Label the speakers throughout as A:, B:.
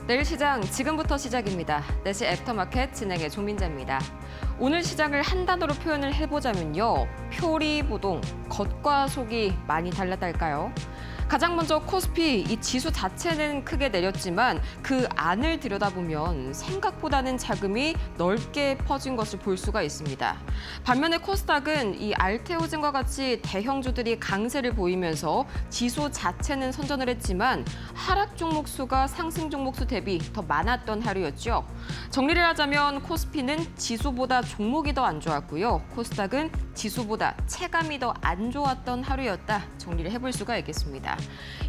A: 내일 시장 지금부터 시작입니다. 4시 애프터마켓 진행의 조민자입니다. 오늘 시장을 한 단어로 표현을 해보자면요. 표리부동, 겉과 속이 많이 달랐달까요? 가장 먼저 코스피, 이 지수 자체는 크게 내렸지만 그 안을 들여다보면 생각보다는 자금이 넓게 퍼진 것을 볼 수가 있습니다. 반면에 코스닥은 이 알테오젠과 같이 대형주들이 강세를 보이면서 지수 자체는 선전을 했지만 하락 종목 수가 상승 종목 수 대비 더 많았던 하루였죠. 정리를 하자면 코스피는 지수보다 종목이 더 안 좋았고요. 코스닥은 지수보다 체감이 더 안 좋았던 하루였다. 정리를 해볼 수가 있겠습니다.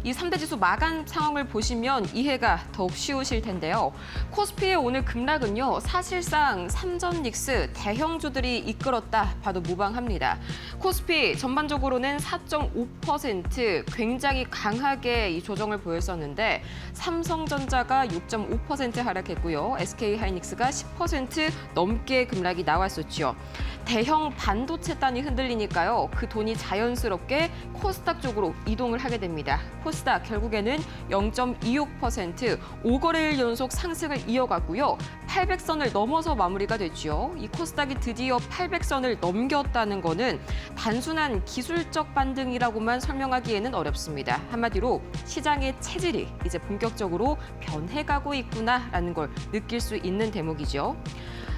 A: 이 3대 지수 마감 상황을 보시면 이해가 더욱 쉬우실 텐데요. 코스피의 오늘 급락은요. 사실상 삼전닉스 대형주들이 이끌었다 봐도 무방합니다. 코스피 전반적으로는 4.5% 굉장히 강하게 이 조정을 보였었는데 삼성전자가 6.5% 하락했고요. SK하이닉스가 10% 넘게 급락이 나왔었죠. 대형 반도체 단이 흔들리니까요. 그 돈이 자연스럽게 코스닥 쪽으로 이동을 하게 됩니다. 코스닥 결국에는 0.26% 5거래일 연속 상승을 이어갔고요. 800선을 넘어서 마무리가 됐죠. 이 코스닥이 드디어 800선을 넘겼다는 거는 단순한 기술적 반등이라고만 설명하기에는 어렵습니다. 한마디로 시장의 체질이 이제 본격적으로 변해가고 있구나라는 걸 느낄 수 있는 대목이죠.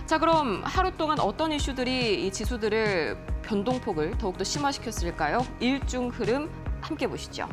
A: 자, 그럼 하루 동안 어떤 이슈들이 이 지수들을 변동폭을 더욱더 심화시켰을까요? 일중 흐름 함께 보시죠.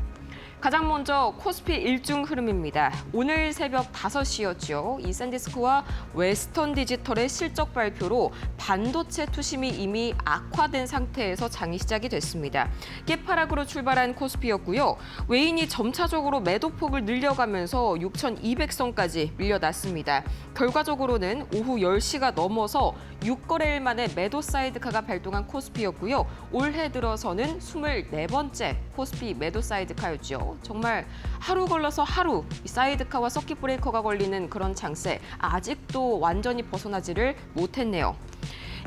A: 가장 먼저 코스피 일중 흐름입니다. 오늘 새벽 5시였죠. 이 샌디스크와 웨스턴 디지털의 실적 발표로 반도체 투심이 이미 악화된 상태에서 장이 시작이 됐습니다. 깨파락으로 출발한 코스피였고요. 외인이 점차적으로 매도폭을 늘려가면서 6,200선까지 밀려났습니다. 결과적으로는 오후 10시가 넘어서 6거래일 만에 매도 사이드카가 발동한 코스피였고요. 올해 들어서는 24번째 코스피 매도 사이드카였죠. 정말 하루 걸러서 하루 이 사이드카와 서킷 브레이커가 걸리는 그런 장세 아직도 완전히 벗어나지를 못했네요.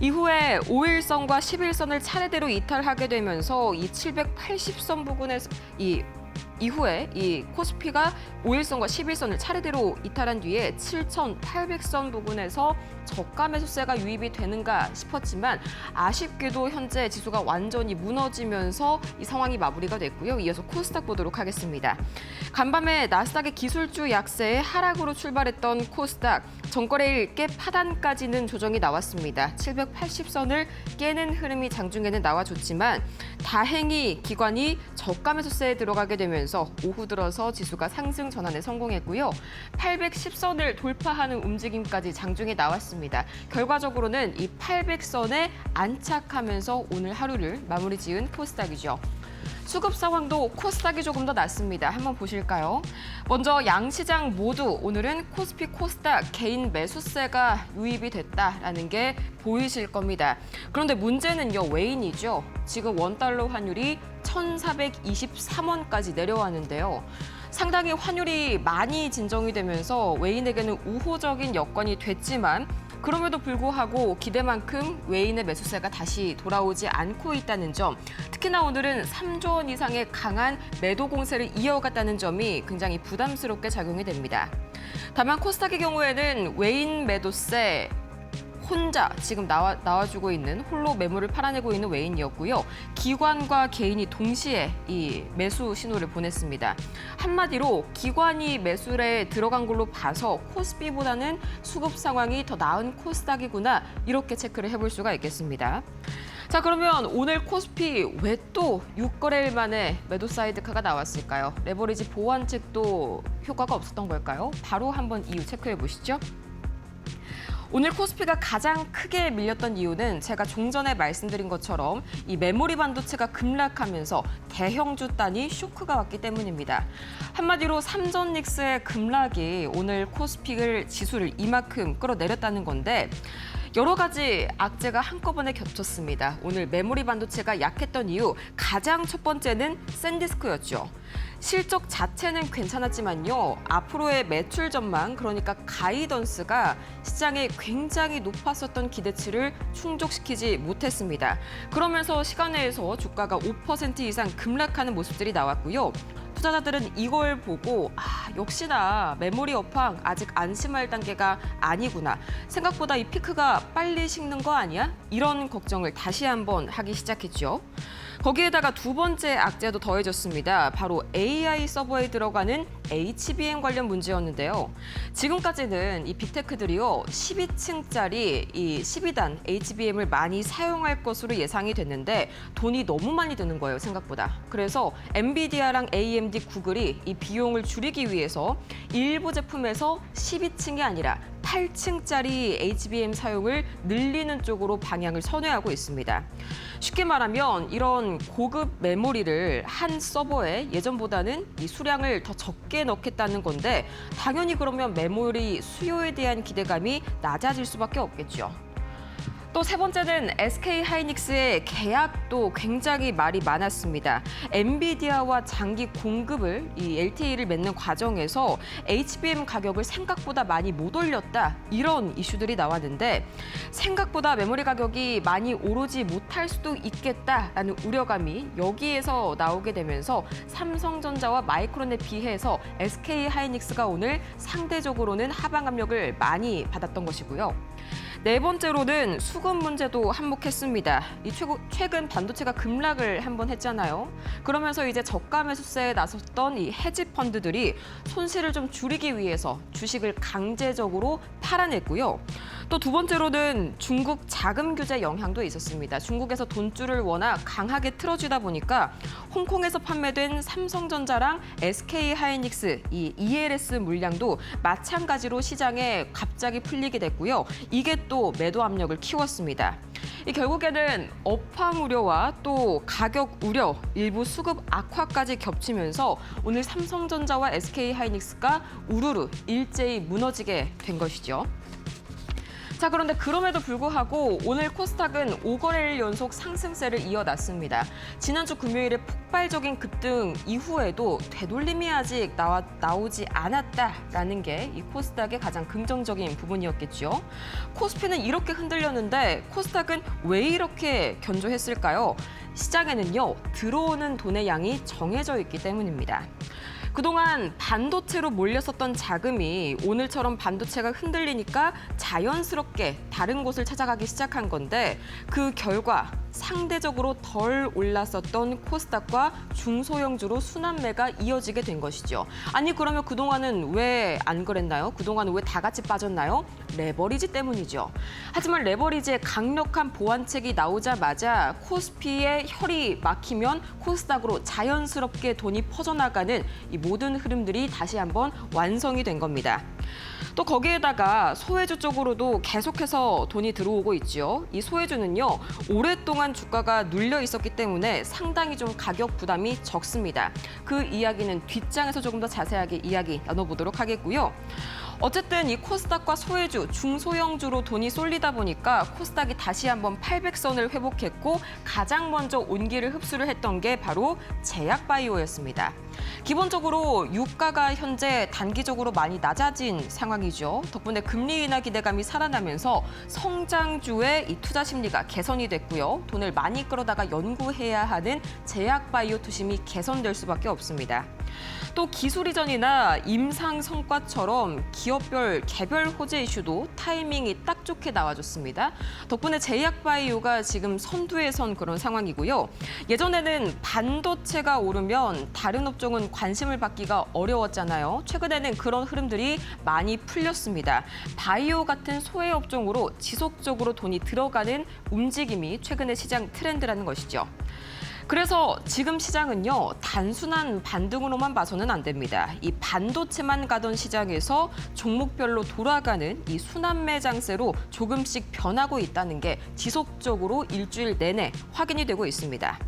A: 이후에 5일선과 11선을 차례대로 이탈하게 되면서 이 780선 부근에서 이후에 이 코스피가 5일선과 11선을 차례대로 이탈한 뒤에 7,800선 부근에서 저가 매수세가 유입이 되는가 싶었지만 아쉽게도 현재 지수가 완전히 무너지면서 이 상황이 마무리가 됐고요. 이어서 코스닥 보도록 하겠습니다. 간밤에 나스닥의 기술주 약세에 하락으로 출발했던 코스닥 전거래일 깨 파단까지는 조정이 나왔습니다. 780선을 깨는 흐름이 장중에는 나와줬지만 다행히 기관이 저가 매수세에 들어가게 되면서 오후 들어서 지수가 상승 전환에 성공했고요. 810선을 돌파하는 움직임까지 장중에 나왔습니다. 결과적으로는 이 800선에 안착하면서 오늘 하루를 마무리 지은 코스닥이죠. 수급 상황도 코스닥이 조금 더 낫습니다. 한번 보실까요? 먼저 양시장 모두 오늘은 코스피 코스닥 개인 매수세가 유입이 됐다라는 게 보이실 겁니다. 그런데 문제는요, 외인이죠. 지금 원달러 환율이 1,423원까지 내려왔는데요. 상당히 환율이 많이 진정이 되면서 외인에게는 우호적인 여건이 됐지만 그럼에도 불구하고 기대만큼 외인의 매수세가 다시 돌아오지 않고 있다는 점, 특히나 오늘은 3조 원 이상의 강한 매도 공세를 이어갔다는 점이 굉장히 부담스럽게 작용이 됩니다. 다만 코스닥의 경우에는 외인 매도세 혼자 지금 나와주고 있는 홀로 매물을 팔아내고 있는 외인이었고요. 기관과 개인이 동시에 이 매수 신호를 보냈습니다. 한마디로 기관이 매수에 들어간 걸로 봐서 코스피보다는 수급 상황이 더 나은 코스닥이구나 이렇게 체크를 해볼 수가 있겠습니다. 자, 그러면 오늘 코스피 왜 또 6거래일 만에 매도 사이드카가 나왔을까요? 레버리지 보완책도 효과가 없었던 걸까요? 바로 한번 이유 체크해 보시죠. 오늘 코스피가 가장 크게 밀렸던 이유는 제가 종전에 말씀드린 것처럼 이 메모리 반도체가 급락하면서 대형주 단위 쇼크가 왔기 때문입니다. 한마디로 삼전닉스의 급락이 오늘 코스피 지수를 이만큼 끌어내렸다는 건데 여러 가지 악재가 한꺼번에 겹쳤습니다. 오늘 메모리 반도체가 약했던 이유 가장 첫 번째는 샌디스크였죠. 실적 자체는 괜찮았지만요. 앞으로의 매출 전망, 그러니까 가이던스가 시장에 굉장히 높았었던 기대치를 충족시키지 못했습니다. 그러면서 시간 내에서 주가가 5% 이상 급락하는 모습들이 나왔고요. 투자자들은 이걸 보고 역시나 메모리 업황 아직 안심할 단계가 아니구나. 생각보다 이 피크가 빨리 식는 거 아니야? 이런 걱정을 다시 한번 하기 시작했죠. 거기에다가 두 번째 악재도 더해졌습니다. 바로 AI 서버에 들어가는 HBM 관련 문제였는데요. 지금까지는 이 빅테크들이요, 12층짜리 이 12단 HBM을 많이 사용할 것으로 예상이 됐는데 돈이 너무 많이 드는 거예요, 생각보다. 그래서 엔비디아랑 AMD, 구글이 이 비용을 줄이기 위해서 일부 제품에서 12층이 아니라 8층짜리 HBM 사용을 늘리는 쪽으로 방향을 선회하고 있습니다. 쉽게 말하면 이런 고급 메모리를 한 서버에 예전보다는 이 수량을 더 적게 넣겠다는 건데 당연히 그러면 메모리 수요에 대한 기대감이 낮아질 수밖에 없겠죠. 또 세 번째는 SK 하이닉스의 계약도 굉장히 말이 많았습니다. 엔비디아와 장기 공급을 이 LTA를 맺는 과정에서 HBM 가격을 생각보다 많이 못 올렸다. 이런 이슈들이 나왔는데 생각보다 메모리 가격이 많이 오르지 못할 수도 있겠다라는 우려감이 여기에서 나오게 되면서 삼성전자와 마이크론에 비해서 SK 하이닉스가 오늘 상대적으로는 하방 압력을 많이 받았던 것이고요. 네 번째로는 수급 문제도 한몫했습니다. 최근 반도체가 급락을 한번 했잖아요. 그러면서 이제 저가 매수세에 나섰던 이 헤지 펀드들이 손실을 좀 줄이기 위해서 주식을 강제적으로 팔아냈고요. 또 두 번째로는 중국 자금 규제 영향도 있었습니다. 중국에서 돈줄을 워낙 강하게 틀어주다 보니까 홍콩에서 판매된 삼성전자랑 SK 하이닉스 이 ELS 물량도 마찬가지로 시장에 갑자기 풀리게 됐고요. 이게 또 매도 압력을 키웠습니다. 결국에는 업황 우려와 또 가격 우려, 일부 수급 악화까지 겹치면서 오늘 삼성전자와 SK 하이닉스가 우르르 일제히 무너지게 된 것이죠. 자, 그런데 그럼에도 불구하고 오늘 코스닥은 5거래일 연속 상승세를 이어났습니다. 지난주 금요일에 폭발적인 급등 이후에도 되돌림이 아직 나오지 않았다라는 게 이 코스닥의 가장 긍정적인 부분이었겠죠. 코스피는 이렇게 흔들렸는데 코스닥은 왜 이렇게 견조했을까요? 시장에는요, 들어오는 돈의 양이 정해져 있기 때문입니다. 그동안 반도체로 몰렸었던 자금이 오늘처럼 반도체가 흔들리니까 자연스럽게 다른 곳을 찾아가기 시작한 건데 그 결과 상대적으로 덜 올랐었던 코스닥과 중소형주로 순환매가 이어지게 된 것이죠. 아니 그러면 그동안은 왜 안 그랬나요? 그동안은 왜 다 같이 빠졌나요? 레버리지 때문이죠. 하지만 레버리지의 강력한 보완책이 나오자마자 코스피의 혈이 막히면 코스닥으로 자연스럽게 돈이 퍼져나가는 이 모든 흐름들이 다시 한번 완성이 된 겁니다. 또 거기에다가 소외주 쪽으로도 계속해서 돈이 들어오고 있죠. 이 소외주는요, 오랫동안 주가가 눌려 있었기 때문에 상당히 좀 가격 부담이 적습니다. 그 이야기는 뒷장에서 조금 더 자세하게 이야기 나눠보도록 하겠고요. 어쨌든 이 코스닥과 소외주, 중소형주로 돈이 쏠리다 보니까 코스닥이 다시 한번 800선을 회복했고 가장 먼저 온기를 흡수를 했던 게 바로 제약바이오였습니다. 기본적으로 유가가 현재 단기적으로 많이 낮아진 상황이죠. 덕분에 금리 인하 기대감이 살아나면서 성장주의 이 투자 심리가 개선이 됐고요. 돈을 많이 끌어다가 연구해야 하는 제약바이오 투심이 개선될 수밖에 없습니다. 또 기술 이전이나 임상 성과처럼 기업별 개별 호재 이슈도 타이밍이 딱 좋게 나와줬습니다. 덕분에 제약바이오가 지금 선두에 선 그런 상황이고요. 예전에는 반도체가 오르면 다른 업종은 관심을 받기가 어려웠잖아요. 최근에는 그런 흐름들이 많이 풀렸습니다. 바이오 같은 소외 업종으로 지속적으로 돈이 들어가는 움직임이 최근의 시장 트렌드라는 것이죠. 그래서 지금 시장은요, 단순한 반등으로만 봐서는 안 됩니다. 이 반도체만 가던 시장에서 종목별로 돌아가는 이 순환매 장세로 조금씩 변하고 있다는 게 지속적으로 일주일 내내 확인이 되고 있습니다.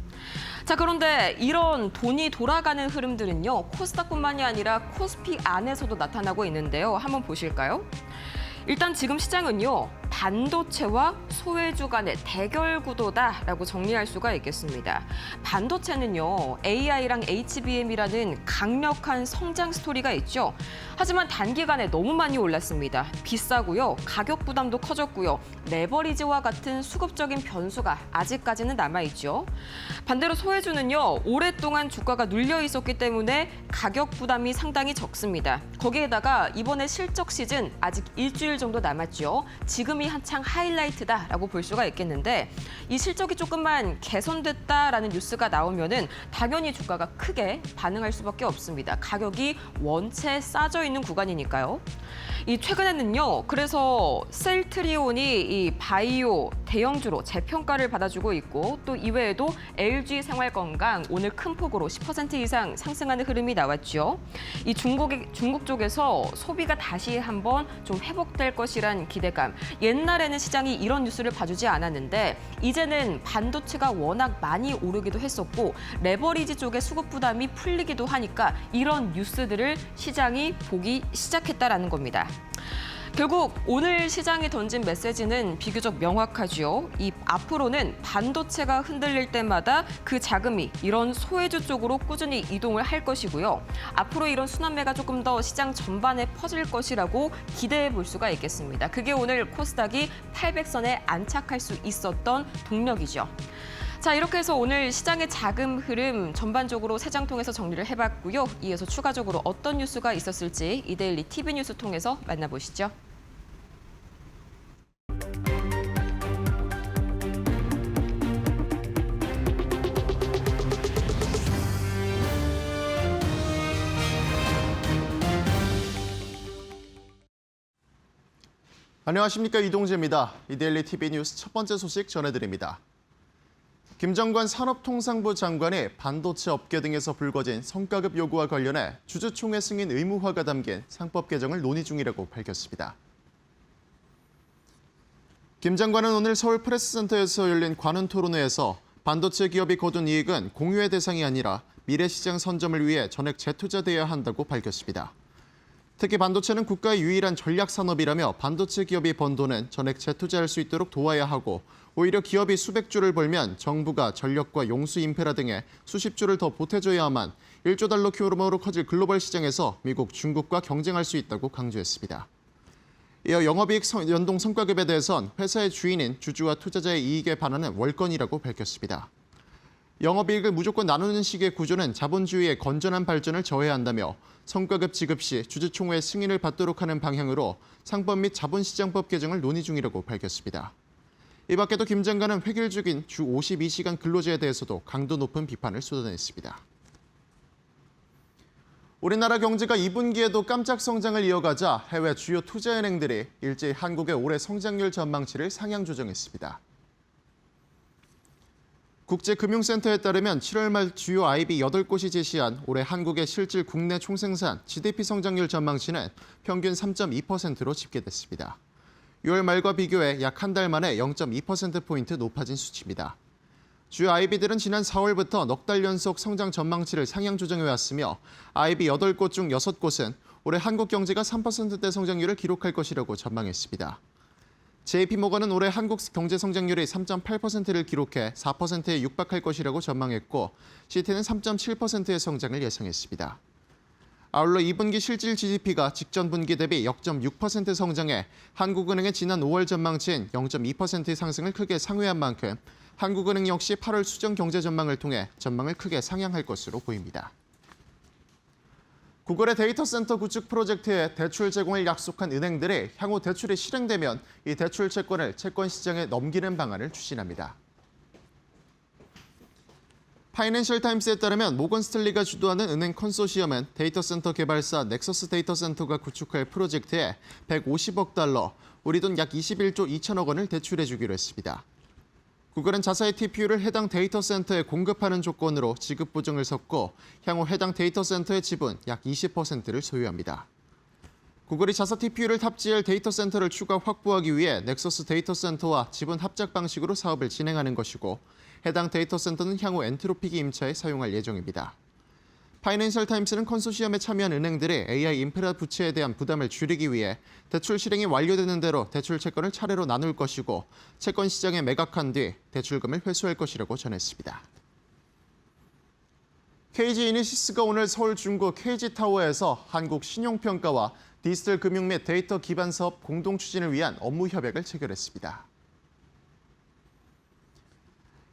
A: 자, 그런데 이런 돈이 돌아가는 흐름들은요, 코스닥뿐만이 아니라 코스피 안에서도 나타나고 있는데요. 한번 보실까요? 일단 지금 시장은요, 반도체와 소외주 간의 대결 구도다라고 정리할 수가 있겠습니다. 반도체는요, AI랑 HBM이라는 강력한 성장 스토리가 있죠. 하지만 단기간에 너무 많이 올랐습니다. 비싸고요, 가격 부담도 커졌고요, 레버리지와 같은 수급적인 변수가 아직까지는 남아있죠. 반대로 소외주는요, 오랫동안 주가가 눌려 있었기 때문에 가격 부담이 상당히 적습니다. 거기에다가 이번에 실적 시즌 아직 일주일 정도 남았죠. 지금이 한창 하이라이트다라고 볼 수가 있겠는데 이 실적이 조금만 개선됐다라는 뉴스가 나오면은 당연히 주가가 크게 반응할 수밖에 없습니다. 가격이 원체 싸져 있는 구간이니까요. 이 최근에는요, 그래서 셀트리온이 이 바이오 대형주로 재평가를 받아주고 있고 또 이외에도 LG 생활건강 오늘 큰 폭으로 10% 이상 상승하는 흐름이 나왔죠. 이 중국 쪽에서 소비가 다시 한번 좀 회복될 것이란 기대감. 옛날에는 시장이 이런 뉴스를 봐주지 않았는데 이제는 반도체가 워낙 많이 오르기도 했었고 레버리지 쪽의 수급 부담이 풀리기도 하니까 이런 뉴스들을 시장이 보기 시작했다라는 겁니다. 결국 오늘 시장이 던진 메시지는 비교적 명확하죠. 이 앞으로는 반도체가 흔들릴 때마다 그 자금이 이런 소외주 쪽으로 꾸준히 이동을 할 것이고요. 앞으로 이런 순환매가 조금 더 시장 전반에 퍼질 것이라고 기대해 볼 수가 있겠습니다. 그게 오늘 코스닥이 800선에 안착할 수 있었던 동력이죠. 자, 이렇게 해서 오늘 시장의 자금 흐름 전반적으로 세 장 통해서 정리를 해봤고요. 이어서 추가적으로 어떤 뉴스가 있었을지 이데일리 TV 뉴스 통해서 만나보시죠.
B: 안녕하십니까, 이동재입니다. 이데일리 TV 뉴스 첫 번째 소식 전해드립니다. 김정관 산업통상부 장관이 반도체 업계 등에서 불거진 성과급 요구와 관련해 주주총회 승인 의무화가 담긴 상법 개정을 논의 중이라고 밝혔습니다. 김 장관은 오늘 서울 프레스센터에서 열린 관훈 토론회에서 반도체 기업이 거둔 이익은 공유의 대상이 아니라 미래시장 선점을 위해 전액 재투자돼야 한다고 밝혔습니다. 특히 반도체는 국가의 유일한 전략 산업이라며 반도체 기업이 번 돈은 전액 재투자할 수 있도록 도와야 하고 오히려 기업이 수백 조를 벌면 정부가 전력과 용수 인프라 등에 수십 조를 더 보태줘야만 1조 달러 규모로 커질 글로벌 시장에서 미국, 중국과 경쟁할 수 있다고 강조했습니다. 이어 영업이익 연동 성과급에 대해선 회사의 주인인 주주와 투자자의 이익에 반하는 월권이라고 밝혔습니다. 영업이익을 무조건 나누는 식의 구조는 자본주의의 건전한 발전을 저해한다며 성과급 지급 시 주주총회 승인을 받도록 하는 방향으로 상법 및 자본시장법 개정을 논의 중이라고 밝혔습니다. 이 밖에도 김 장관은 획일적인 주 52시간 근로제에 대해서도 강도 높은 비판을 쏟아냈습니다. 우리나라 경제가 2분기에도 깜짝 성장을 이어가자 해외 주요 투자은행들이 일제히 한국의 올해 성장률 전망치를 상향 조정했습니다. 국제금융센터에 따르면 7월 말 주요 IB 8곳이 제시한 올해 한국의 실질 국내 총생산 GDP 성장률 전망치는 평균 3.2%로 집계됐습니다. 6월 말과 비교해 약 한 달 만에 0.2%포인트 높아진 수치입니다. 주요 IB들은 지난 4월부터 넉 달 연속 성장 전망치를 상향 조정해왔으며 IB 8곳 중 6곳은 올해 한국 경제가 3%대 성장률을 기록할 것이라고 전망했습니다. JP모건은 올해 한국 경제 성장률이 3.8%를 기록해 4%에 육박할 것이라고 전망했고 시티는 3.7%의 성장을 예상했습니다. 아울러 2분기 실질 GDP가 직전 분기 대비 0.6% 성장해 한국은행의 지난 5월 전망치인 0.2%의 상승을 크게 상회한 만큼 한국은행 역시 8월 수정 경제 전망을 통해 전망을 크게 상향할 것으로 보입니다. 구글의 데이터 센터 구축 프로젝트에 대출 제공을 약속한 은행들이 향후 대출이 실행되면 이 대출 채권을 채권 시장에 넘기는 방안을 추진합니다. 파이낸셜 타임스에 따르면 모건 스탠리가 주도하는 은행 컨소시엄은 데이터 센터 개발사 넥서스 데이터 센터가 구축할 프로젝트에 150억 달러, 우리 돈 약 21조 2천억 원을 대출해 주기로 했습니다. 구글은 자사의 TPU를 해당 데이터 센터에 공급하는 조건으로 지급 보증을 섰고 향후 해당 데이터 센터의 지분 약 20%를 소유합니다. 구글이 자사 TPU를 탑재할 데이터 센터를 추가 확보하기 위해 넥서스 데이터 센터와 지분 합작 방식으로 사업을 진행하는 것이고 해당 데이터 센터는 향후 엔트로피기 임차에 사용할 예정입니다. 파이낸셜 타임스는 컨소시엄에 참여한 은행들이 AI 인프라 부채에 대한 부담을 줄이기 위해 대출 실행이 완료되는 대로 대출 채권을 차례로 나눌 것이고 채권 시장에 매각한 뒤 대출금을 회수할 것이라고 전했습니다. KG 이니시스가 오늘 서울 중구 KG타워에서 한국 신용평가와 디지털 금융 및 데이터 기반 사업 공동 추진을 위한 업무 협약을 체결했습니다.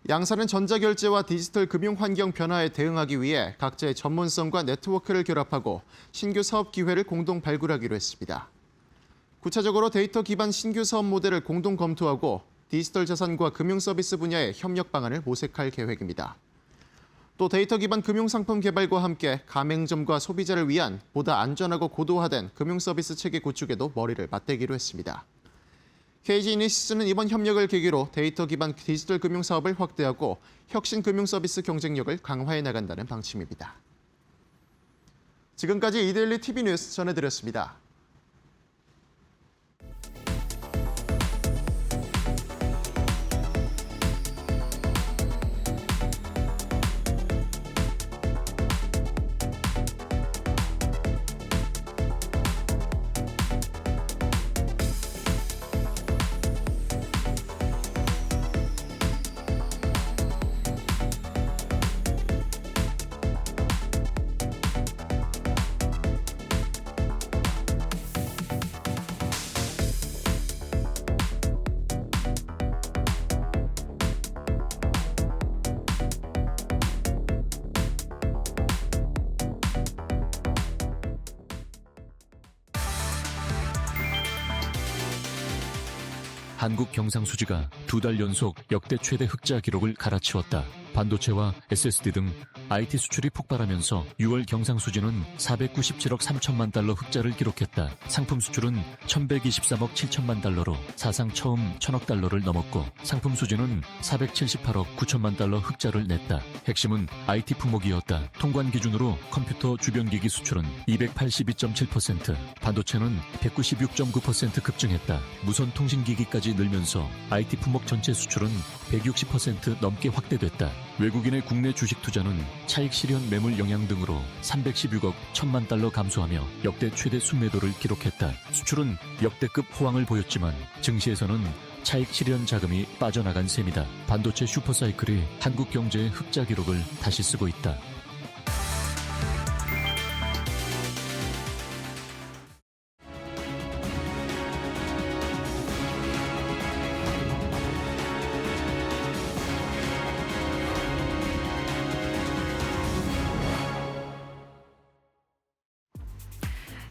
B: 양사는 전자결제와 디지털 금융 환경 변화에 대응하기 위해 각자의 전문성과 네트워크를 결합하고 신규 사업 기회를 공동 발굴하기로 했습니다. 구체적으로 데이터 기반 신규 사업 모델을 공동 검토하고 디지털 자산과 금융 서비스 분야의 협력 방안을 모색할 계획입니다. 또 데이터 기반 금융 상품 개발과 함께 가맹점과 소비자를 위한 보다 안전하고 고도화된 금융 서비스 체계 구축에도 머리를 맞대기로 했습니다. KG 이니시스는 이번 협력을 계기로 데이터 기반 디지털 금융 사업을 확대하고 혁신 금융 서비스 경쟁력을 강화해 나간다는 방침입니다. 지금까지 이데일리 TV 뉴스 전해드렸습니다.
C: 한국 경상수지가 2달 연속 역대 최대 흑자 기록을 갈아치웠다. 반도체와 SSD 등 IT 수출이 폭발하면서 6월 경상수지는 497억 3천만 달러 흑자를 기록했다. 상품 수출은 1,123억 7천만 달러로 사상 처음 1,000억 달러를 넘었고 상품 수지는 478억 9천만 달러 흑자를 냈다. 핵심은 IT 품목이었다. 통관 기준으로 컴퓨터 주변기기 수출은 282.7%, 반도체는 196.9% 급증했다. 무선 통신기기까지 늘면서 IT 품목 전체 수출은 160% 넘게 확대됐다. 외국인의 국내 주식 투자는 차익 실현 매물 영향 등으로 316억 1천만 달러 감소하며 역대 최대 순매도를 기록했다. 수출은 역대급 호황을 보였지만 증시에서는 차익 실현 자금이 빠져나간 셈이다. 반도체 슈퍼사이클이 한국 경제의 흑자 기록을 다시 쓰고 있다.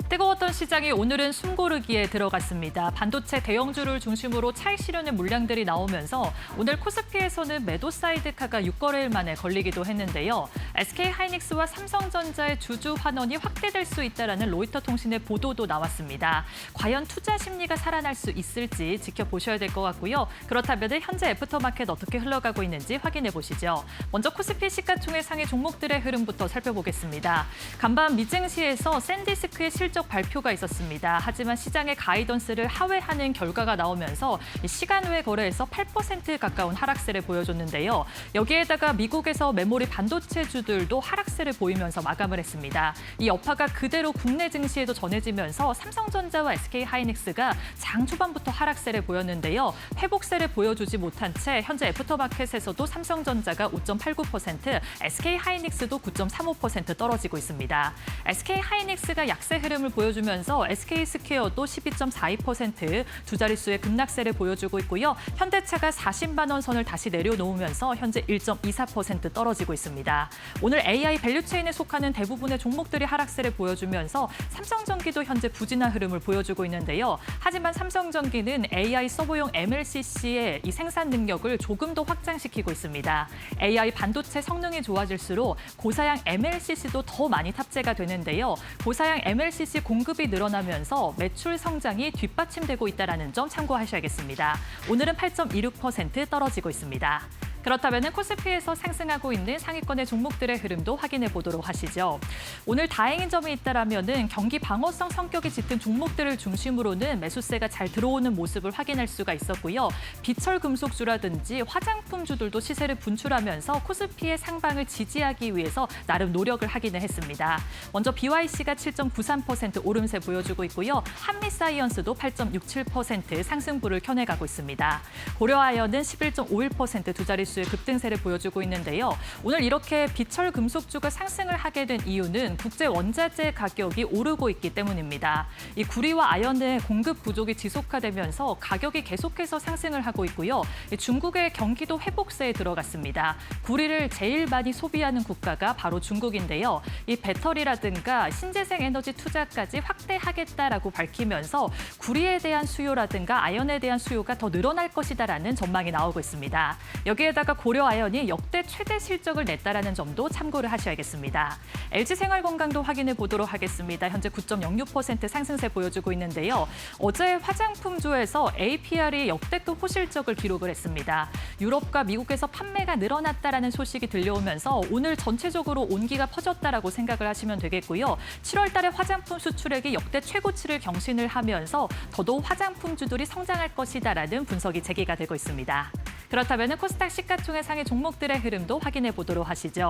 D: 뜨거웠던 시장이 오늘은 숨고르기에 들어갔습니다. 반도체 대형주를 중심으로 차익 실현의 물량들이 나오면서 오늘 코스피에서는 매도 사이드카가 6거래일 만에 걸리기도 했는데요. SK하이닉스와 삼성전자의 주주 환원이 확대될 수 있다라는 로이터 통신의 보도도 나왔습니다. 과연 투자 심리가 살아날 수 있을지 지켜보셔야 될 것 같고요. 그렇다면 현재 애프터마켓 어떻게 흘러가고 있는지 확인해 보시죠. 먼저 코스피 시가총액 상위 종목들의 흐름부터 살펴보겠습니다. 간밤 미증시에서 샌디스크의 실적 발표가 있었습니다. 하지만 시장의 가이던스를 하회하는 결과가 나오면서 시간 외 거래에서 8% 가까운 하락세를 보여줬는데요. 여기에다가 미국에서 메모리 반도체주들도 하락세를 보이면서 마감을 했습니다. 이 여파가 그대로 국내 증시에도 전해지면서 삼성전자와 SK하이닉스가 장 초반부터 하락세를 보였는데요. 회복세를 보여주지 못한 채 현재 애프터마켓에서도 삼성전자가 5.89%, SK하이닉스도 9.35% 떨어지고 있습니다. SK하이닉스가 약세 흐름을 보여주면서 SK스퀘어도 12.42% 두 자릿수의 급락세를 보여주고 있고요. 현대차가 40만 원 선을 다시 내려놓으면서 현재 1.24% 떨어지고 있습니다. 오늘 AI 밸류체인에 속하는 대부분의 종목들이 하락세를 보여주면서 삼성전기도 현재 부진한 흐름을 보여주고 있는데요. 하지만 삼성전기는 AI 서버용 MLCC의 이 생산 능력을 조금 더 확장시키고 있습니다. AI 반도체 성능이 좋아질수록 고사양 MLCC도 더 많이 탑재가 되는데요. 고사양 MLCC 공급이 늘어나면서 매출 성장이 뒷받침되고 있다는 점 참고하셔야겠습니다. 오늘은 8.26% 떨어지고 있습니다. 그렇다면 코스피에서 상승하고 있는 상위권의 종목들의 흐름도 확인해 보도록 하시죠. 오늘 다행인 점이 있다라면은 경기 방어성 성격이 짙은 종목들을 중심으로는 매수세가 잘 들어오는 모습을 확인할 수가 있었고요. 비철 금속주라든지 화장품주들도 시세를 분출하면서 코스피의 상방을 지지하기 위해서 나름 노력을 하기는 했습니다. 먼저 BYC가 7.93% 오름세 보여주고 있고요. 한미사이언스도 8.67% 상승부를 켜내가고 있습니다. 고려아연은 11.51% 두 자릿수의 급등세를 보여주고 있는데요. 오늘 이렇게 비철 금속주가 상승을 하게 된 이유는 국제 원자재 가격이 오르고 있기 때문입니다. 이 구리와 아연의 공급 부족이 지속화되면서 가격이 계속해서 상승을 하고 있고요. 중국의 경기도 회복세에 들어갔습니다. 구리를 제일 많이 소비하는 국가가 바로 중국인데요. 이 배터리라든가 신재생 에너지 투자까지 확대하겠다라고 밝히면서 구리에 대한 수요라든가 아연에 대한 수요가 더 늘어날 것이다라는 전망이 나오고 있습니다. 여기에다가 고려아연이 역대 최대 실적을 냈다라는 점도 참고를 하셔야겠습니다. LG생활건강도 확인해 보도록 하겠습니다. 현재 9.06% 상승세 보여주고 있는데요. 어제 화장품주에서 APR이 역대급 호실적을 기록을 했습니다. 유럽과 미국에서 판매가 늘어났다라는 소식이 들려오면서 오늘 전체적으로 온기가 퍼졌다라고 생각을 하시면 되겠고요. 7월 달에 화장품 수출액이 역대 최고치를 경신을 하면서 더더욱 화장품주들이 성장할 것이다라는 분석이 제기가 되고 있습니다. 그렇다면 코스닥 시가총액 상위 종목들의 흐름도 확인해 보도록 하시죠.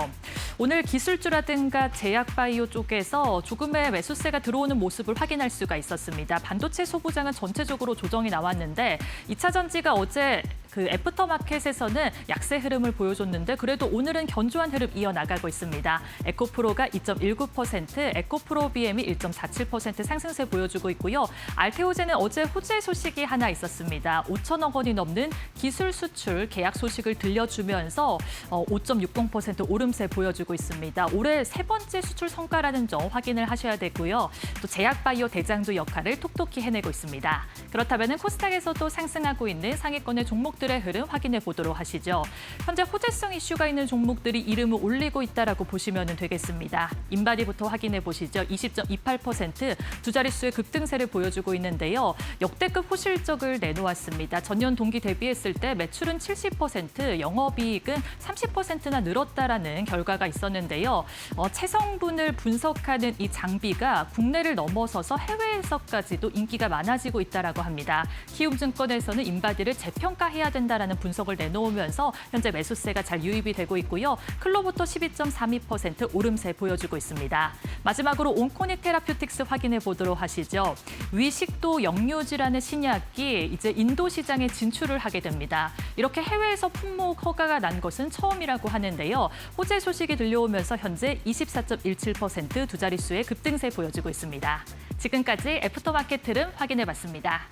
D: 오늘 기술주라든가 제약바이오 쪽에서 조금의 매수세가 들어오는 모습을 확인할 수가 있었습니다. 반도체 소부장은 전체적으로 조정이 나왔는데 2차 전지가 어제 애프터마켓에서는 약세 흐름을 보여줬는데 그래도 오늘은 견조한 흐름 이어나가고 있습니다. 에코프로가 2.19%, 에코프로비엠이 1.47% 상승세 보여주고 있고요. 알테오젠은 어제 호재 소식이 하나 있었습니다. 5천억 원이 넘는 기술 수출 계약 소식을 들려주면서 5.60% 오름세 보여주고 있습니다. 올해 세 번째 수출 성과라는 점 확인을 하셔야 되고요. 또 제약바이오 대장주 역할을 톡톡히 해내고 있습니다. 그렇다면 코스닥에서도 상승하고 있는 상위권의 종목들의 흐름 확인해 보도록 하시죠. 현재 호재성 이슈가 있는 종목들이 이름을 올리고 있다라고 보시면 되겠습니다. 인바디부터 확인해 보시죠. 20.28% 두 자릿수의 급등세를 보여주고 있는데요. 역대급 호실적을 내놓았습니다. 전년 동기 대비했을 때 매출은 70%, 영업이익은 30%나 늘었다라는 결과가 있었는데요. 체성분을 분석하는 이 장비가 국내를 넘어서서 해외에서까지도 인기가 많아지고 있다라고 합니다. 키움증권에서는 인바디를 재평가해야 된다라는 분석을 내놓으면서 현재 매수세가 잘 유입이 되고 있고요. 클로부터 12.32% 오름세 보여주고 있습니다. 마지막으로 온코닉 테라퓨틱스 확인해 보도록 하시죠. 위식도 영유지라는 신약이 이제 인도 시장에 진출을 하게 됩니다. 이렇게 해외에서 품목 허가가 난 것은 처음이라고 하는데요. 호재 소식이 들려오면서 현재 24.17% 두 자릿수의 급등세 보여주고 있습니다. 지금까지 애프터마켓 흐름 확인해봤습니다.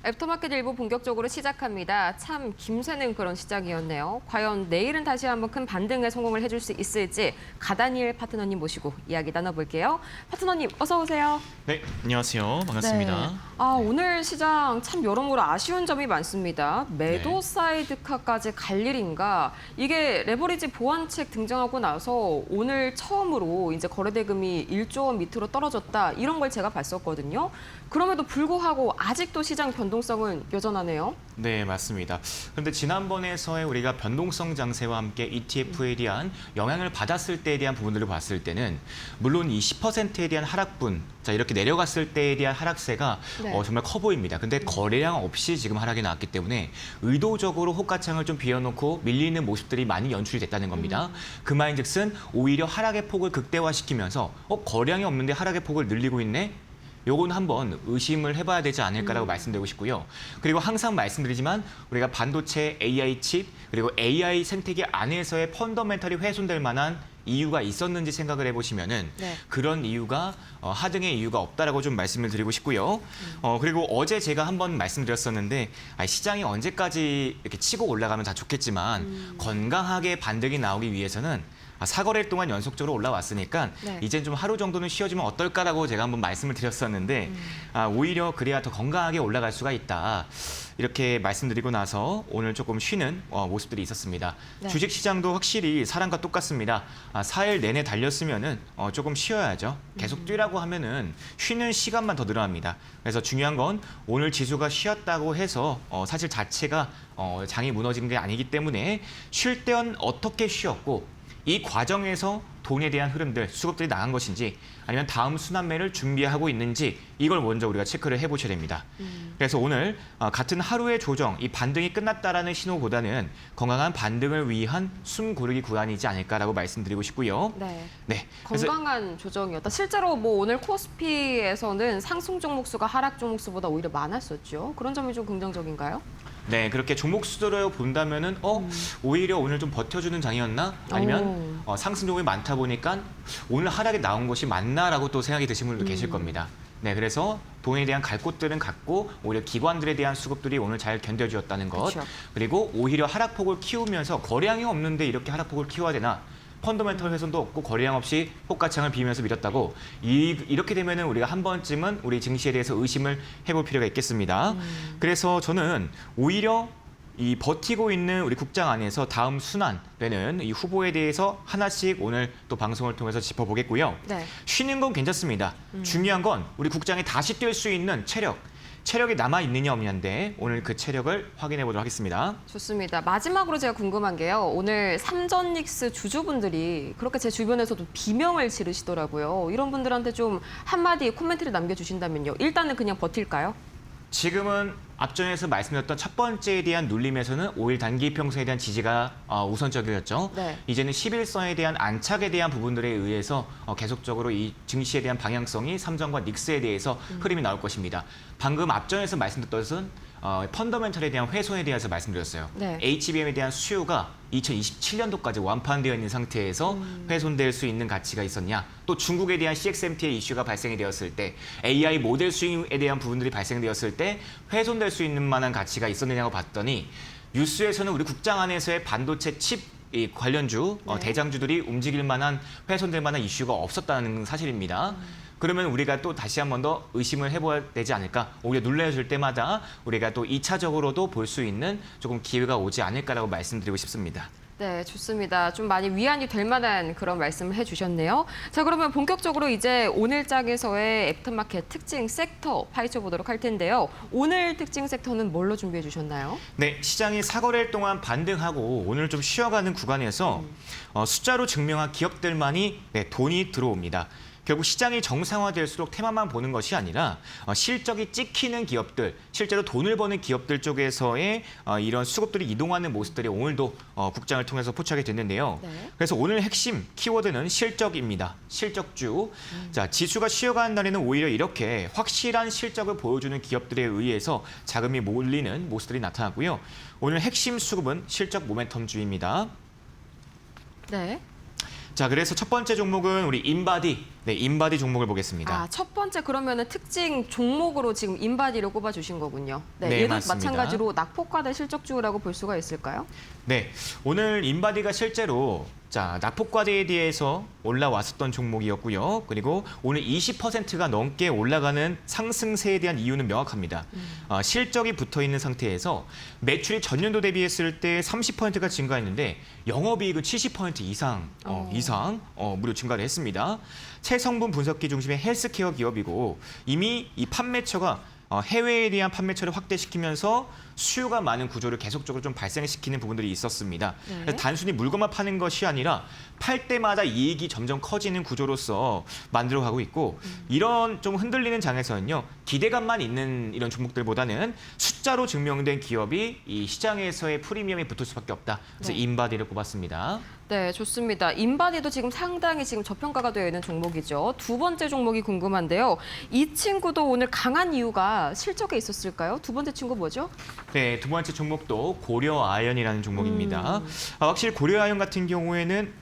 A: 애프터마켓 일부 본격적으로 시작합니다. 참 김새는 그런 시작이었네요. 과연 내일은 다시 한번 큰 반등에 성공을 해줄 수 있을지 가다니엘 파트너님 모시고 이야기 나눠볼게요. 파트너님 어서 오세요.
E: 네, 안녕하세요. 반갑습니다.
A: 네. 오늘 시장 참 여러모로 아쉬운 점이 많습니다. 매도 사이드카까지 갈 일인가? 이게 레버리지 보완책 등장하고 나서 오늘 처음으로 이제 거래대금이 1조 원 밑으로 떨어졌다 이런 걸 제가 봤었거든요. 그럼에도 불구하고 아직도 시장 변동성은 여전하네요.
E: 네, 맞습니다. 그런데 지난번에서의 우리가 변동성 장세와 함께 ETF에 대한 영향을 받았을 때에 대한 부분들을 봤을 때는 물론 이 10%에 대한 하락분, 자 이렇게 내려갔을 때에 대한 하락세가
A: 네.
E: 정말 커 보입니다. 근데 거래량 없이 지금 하락이 나왔기 때문에 의도적으로 호가창을 좀 비워놓고 밀리는 모습들이 많이 연출이 됐다는 겁니다. 그 말인즉슨 오히려 하락의 폭을 극대화시키면서 거래량이 없는데 하락의 폭을 늘리고 있네? 요건 한번 의심을 해봐야 되지 않을까라고 말씀드리고 싶고요. 그리고 항상 말씀드리지만 우리가 반도체, AI 칩, 그리고 AI 생태계 안에서의 펀더멘털이 훼손될 만한 이유가 있었는지 생각을 해보시면은
A: 네.
E: 그런 이유가 하등의 이유가 없다라고 좀 말씀을 드리고 싶고요. 그리고 어제 제가 한번 말씀드렸었는데 시장이 언제까지 이렇게 치고 올라가면 다 좋겠지만 건강하게 반등이 나오기 위해서는 4거래일 동안 연속적으로 올라왔으니까
A: 네.
E: 이젠 좀 하루 정도는 쉬어주면 어떨까라고 제가 한번 말씀을 드렸었는데 오히려 그래야 더 건강하게 올라갈 수가 있다. 이렇게 말씀드리고 나서 오늘 조금 쉬는 모습들이 있었습니다.
A: 네.
E: 주식시장도 확실히 사람과 똑같습니다. 4일 내내 달렸으면은 조금 쉬어야죠. 계속 뛰라고 하면은 쉬는 시간만 더 늘어납니다. 그래서 중요한 건 오늘 지수가 쉬었다고 해서 사실 자체가 장이 무너진 게 아니기 때문에 쉴 때는 어떻게 쉬었고 이 과정에서 돈에 대한 흐름들, 수급들이 나간 것인지 아니면 다음 순환매를 준비하고 있는지 이걸 먼저 우리가 체크를 해보셔야 됩니다. 그래서 오늘 같은 하루의 조정, 이 반등이 끝났다라는 신호보다는 건강한 반등을 위한 숨 고르기 구간이지 않을까라고 말씀드리고 싶고요.
A: 네.
E: 네, 그래서
A: 건강한 조정이었다. 실제로 뭐 오늘 코스피에서는 상승 종목 수가 하락 종목 수보다 오히려 많았었죠. 그런 점이 좀 긍정적인가요?
E: 네, 그렇게 종목 수로 본다면은 오히려 오늘 좀 버텨주는 장이었나? 아니면 상승 종목이 많다 보니까 오늘 하락이 나온 것이 맞나라고 또 생각이 드신 분들도 계실 겁니다. 네, 그래서 돈에 대한 갈 곳들은 갔고 오히려 기관들에 대한 수급들이 오늘 잘 견뎌주었다는 것.
A: 그렇죠.
E: 그리고 오히려 하락폭을 키우면서 거래량이 없는데 이렇게 하락폭을 키워야 되나? 펀더멘털 훼손도 없고 거래량 없이 호가창을 비우면서 밀었다고 이렇게 되면은 우리가 한 번쯤은 우리 증시에 대해서 의심을 해볼 필요가 있겠습니다. 그래서 저는 오히려 이 버티고 있는 우리 국장 안에서 다음 순환되는 이 후보에 대해서 하나씩 오늘 또 방송을 통해서 짚어보겠고요.
A: 네.
E: 쉬는 건 괜찮습니다. 중요한 건 우리 국장이 다시 뛸 수 있는 체력이 남아 있느냐 없느냐인데 오늘 그 체력을 확인해 보도록 하겠습니다.
A: 좋습니다. 마지막으로 제가 궁금한 게요. 오늘 삼전닉스 주주분들이 그렇게 제 주변에서도 비명을 지르시더라고요. 이런 분들한테 좀 한마디 코멘트를 남겨주신다면요. 일단은 그냥 버틸까요?
E: 지금은 앞전에서 말씀드렸던 첫 번째에 대한 눌림에서는 5일 단기 이평선에 대한 지지가 우선적이었죠.
A: 네.
E: 이제는 11선에 대한 안착에 대한 부분들에 의해서 계속적으로 이 증시에 대한 방향성이 삼전과 닉스에 대해서 흐름이 나올 것입니다. 방금 앞전에서 말씀드렸던 것은 펀더멘털에 대한 훼손에 대해서 말씀드렸어요.
A: 네.
E: HBM에 대한 수요가 2027년도까지 완판되어 있는 상태에서 훼손될 수 있는 가치가 있었냐. 또 중국에 대한 CXMT의 이슈가 발생이 되었을 때 AI 모델 수익에 대한 부분들이 발생되었을 때 훼손될 수 있는 만한 가치가 있었느냐고 봤더니 뉴스에서는 우리 국장 안에서의 반도체 칩 이 관련주,
A: 네.
E: 대장주들이 움직일 만한 훼손될 만한 이슈가 없었다는 사실입니다. 그러면 우리가 또 다시 한 번 더 의심을 해봐야 되지 않을까? 오히려 눌러줄 때마다 우리가 또 2차적으로도 볼 수 있는 조금 기회가 오지 않을까라고 말씀드리고 싶습니다.
A: 네, 좋습니다. 좀 많이 위안이 될 만한 그런 말씀을 해주셨네요. 자, 그러면 본격적으로 이제 오늘 장에서의 애프터마켓 특징 섹터 파헤쳐 보도록 할 텐데요. 오늘 특징 섹터는 뭘로 준비해 주셨나요?
E: 네, 시장이 4거래일 동안 반등하고 오늘 좀 쉬어가는 구간에서 숫자로 증명한 기업들만이 돈이 들어옵니다. 결국 시장이 정상화될수록 테마만 보는 것이 아니라 실적이 찍히는 기업들, 실제로 돈을 버는 기업들 쪽에서의 이런 수급들이 이동하는 모습들이 오늘도 국장을 통해서 포착이 됐는데요.
A: 네.
E: 그래서 오늘 핵심 키워드는 실적입니다. 실적주. 자, 지수가 쉬어가는 날에는 오히려 이렇게 확실한 실적을 보여주는 기업들에 의해서 자금이 몰리는 모습들이 나타났고요. 오늘 핵심 수급은 실적 모멘텀주입니다.
A: 네.
E: 자, 그래서 첫 번째 종목은 우리 인바디, 인바디 종목을 보겠습니다.
A: 첫 번째 그러면은 특징 종목으로 지금 인바디를 꼽아 주신 거군요.
E: 네,
A: 얘도
E: 맞습니다.
A: 마찬가지로 낙폭과대 실적주라고 볼 수가 있을까요?
E: 네, 오늘 인바디가 실제로 낙폭과대에 대해서 올라왔었던 종목이었고요. 그리고 오늘 20%가 넘게 올라가는 상승세에 대한 이유는 명확합니다. 실적이 붙어있는 상태에서 매출이 전년도 대비했을 때 30%가 증가했는데 영업이익은 70% 이상 무려 증가를 했습니다. 체성분 분석기 중심의 헬스케어 기업이고 이미 이 판매처가 해외에 대한 판매처를 확대시키면서 수요가 많은 구조를 계속적으로 좀 발생시키는 부분들이 있었습니다.
A: 네.
E: 그래서 단순히 물건만 파는 것이 아니라 팔 때마다 이익이 점점 커지는 구조로서 만들어가고 있고 이런 좀 흔들리는 장에서는요. 기대감만 있는 이런 종목들보다는 숫자로 증명된 기업이 이 시장에서의 프리미엄이 붙을 수밖에 없다. 그래서
A: 네.
E: 인바디를 꼽았습니다.
A: 네, 좋습니다. 인바디도 지금 상당히 지금 저평가가 되어 있는 종목이죠. 두 번째 종목이 궁금한데요. 이 친구도 오늘 강한 이유가 실적에 있었을까요? 두 번째 친구 뭐죠?
E: 네, 두 번째 종목도 고려아연이라는 종목입니다. 확실히 고려아연 같은 경우에는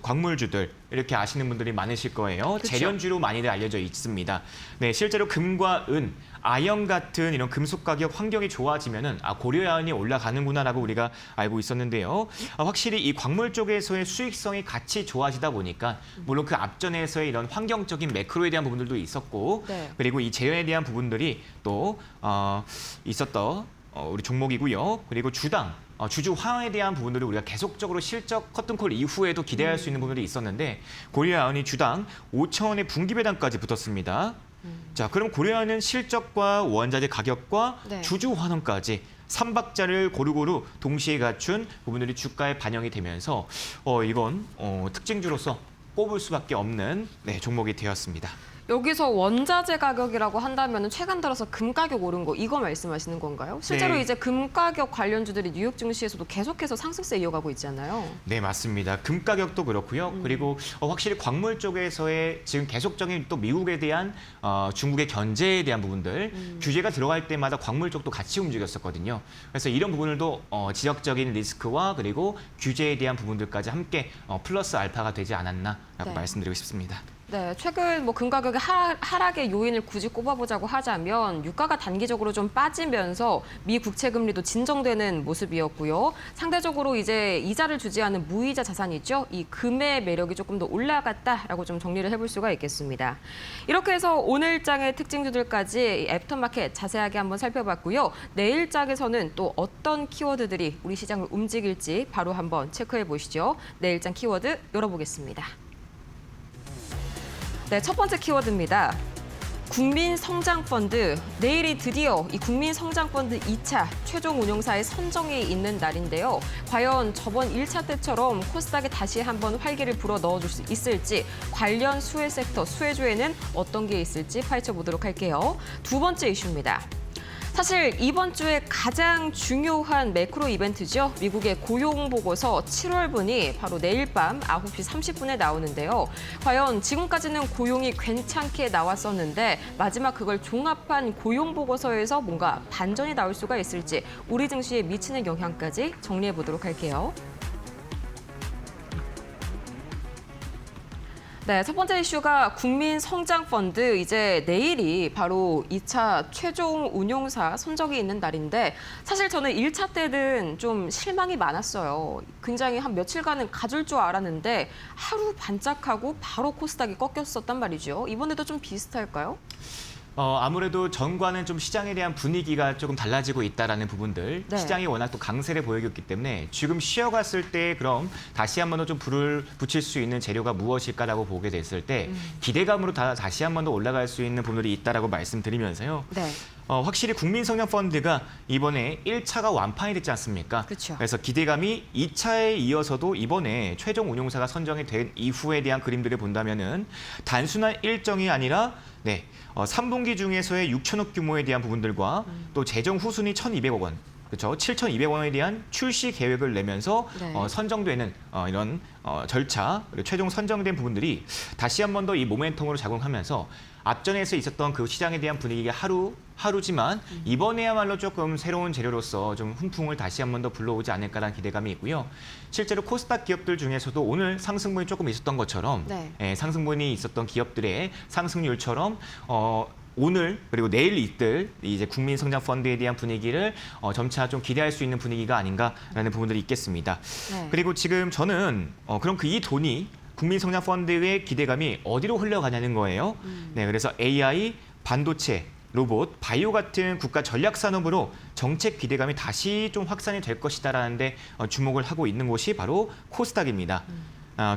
E: 광물주들, 이렇게 아시는 분들이 많으실 거예요.
A: 그쵸.
E: 재련주로 많이들 알려져 있습니다. 네, 실제로 금과 은, 아연 같은 이런 금속 가격 환경이 좋아지면은 고려아연이 올라가는구나라고 우리가 알고 있었는데요. 확실히 이 광물 쪽에서의 수익성이 같이 좋아지다 보니까 물론 그 앞전에서의 이런 환경적인 매크로에 대한 부분들도 있었고
A: 네.
E: 그리고 이 재련에 대한 부분들이 또 있었던 우리 종목이고요. 그리고 주당 주주 환원에 대한 부분들을 우리가 계속적으로 실적 커튼콜 이후에도 기대할 수 있는 부분들이 있었는데 고려아연이 주당 5,000원의 분기 배당까지 붙었습니다. 자, 그럼 고려아연은 실적과 원자재 가격과
A: 네.
E: 주주 환원까지 3박자를 고루고루 동시에 갖춘 부분들이 주가에 반영이 되면서 이건 특징주로서 꼽을 수밖에 없는 종목이 되었습니다.
A: 여기서 원자재 가격이라고 한다면 최근 들어서 금 가격 오른 거 이거 말씀하시는 건가요? 실제로
E: 네.
A: 이제 금 가격 관련주들이 뉴욕 증시에서도 계속해서 상승세 이어가고 있잖아요.
E: 네, 맞습니다. 금 가격도 그렇고요. 그리고 확실히 광물 쪽에서의 지금 계속적인 또 미국에 대한 중국의 견제에 대한 부분들 규제가 들어갈 때마다 광물 쪽도 같이 움직였었거든요. 그래서 이런 부분들도 지역적인 리스크와 그리고 규제에 대한 부분들까지 함께 플러스 알파가 되지 않았나라고
A: 네.
E: 말씀드리고 싶습니다.
A: 네, 최근 금 가격의 하락의 요인을 굳이 꼽아보자고 하자면 유가가 단기적으로 좀 빠지면서 미 국채 금리도 진정되는 모습이었고요. 상대적으로 이제 이자를 주지 않은 무이자 자산이죠. 이 금의 매력이 조금 더 올라갔다라고 좀 정리를 해볼 수가 있겠습니다. 이렇게 해서 오늘 장의 특징주들까지 애프터마켓 자세하게 한번 살펴봤고요. 내일 장에서는 또 어떤 키워드들이 우리 시장을 움직일지 바로 한번 체크해 보시죠. 내일 장 키워드 열어보겠습니다. 네, 첫 번째 키워드입니다. 국민성장펀드. 내일이 드디어 이 국민성장펀드 2차 최종 운용사의 선정이 있는 날인데요. 과연 저번 1차 때처럼 코스닥에 다시 한번 활기를 불어 넣어줄 수 있을지 관련 수혜 섹터, 수혜주에는 어떤 게 있을지 파헤쳐 보도록 할게요. 두 번째 이슈입니다. 사실 이번 주에 가장 중요한 매크로 이벤트죠. 미국의 고용 보고서 7월분이 바로 내일 밤 9시 30분에 나오는데요. 과연 지금까지는 고용이 괜찮게 나왔었는데 마지막 그걸 종합한 고용 보고서에서 뭔가 반전이 나올 수가 있을지 우리 증시에 미치는 영향까지 정리해 보도록 할게요. 네, 첫 번째 이슈가 국민성장펀드. 이제 내일이 바로 2차 최종 운용사 선정이 있는 날인데 사실 저는 1차 때는 좀 실망이 많았어요. 굉장히 한 며칠간은 가줄 줄 알았는데 하루 반짝하고 바로 코스닥이 꺾였었단 말이죠. 이번에도 좀 비슷할까요?
E: 아무래도 전과는 좀 시장에 대한 분위기가 조금 달라지고 있다라는 부분들,
A: 네.
E: 시장이 워낙 또 강세를 보이기 때문에 지금 쉬어갔을 때 그럼 다시 한 번 더 좀 불을 붙일 수 있는 재료가 무엇일까라고 보게 됐을 때 기대감으로 다시 한 번 더 올라갈 수 있는 부분들이 있다라고 말씀드리면서요.
A: 네.
E: 확실히 국민성장펀드가 이번에 1차가 완판이 됐지 않습니까?
A: 그렇죠.
E: 그래서 기대감이 2차에 이어서도 이번에 최종 운용사가 선정이 된 이후에 대한 그림들을 본다면은 단순한 일정이 아니라 3분기 중에서의 6천억 규모에 대한 부분들과 또 재정 후순위 1,200억 원, 그렇죠? 7,200원에 대한 출시 계획을 내면서
A: 네.
E: 선정되는 이런 절차, 그리고 최종 선정된 부분들이 다시 한 번 더 이 모멘텀으로 작용하면서 앞전에서 있었던 그 시장에 대한 분위기가 하루지만 이번에야말로 조금 새로운 재료로서 좀 훈풍을 다시 한 번 더 불러오지 않을까라는 기대감이 있고요. 실제로 코스닥 기업들 중에서도 오늘 상승분이 조금 있었던 것처럼
A: 네.
E: 상승분이 있었던 기업들의 상승률처럼 오늘 그리고 내일 이틀 이제 국민성장펀드에 대한 분위기를 점차 좀 기대할 수 있는 분위기가 아닌가라는 부분들이 있겠습니다.
A: 네.
E: 그리고 지금 저는 그럼 이 돈이 국민성장펀드의 기대감이 어디로 흘러가냐는 거예요. 네, 그래서 AI, 반도체, 로봇, 바이오 같은 국가 전략 산업으로 정책 기대감이 다시 좀 확산이 될 것이다라는데 주목을 하고 있는 곳이 바로 코스닥입니다.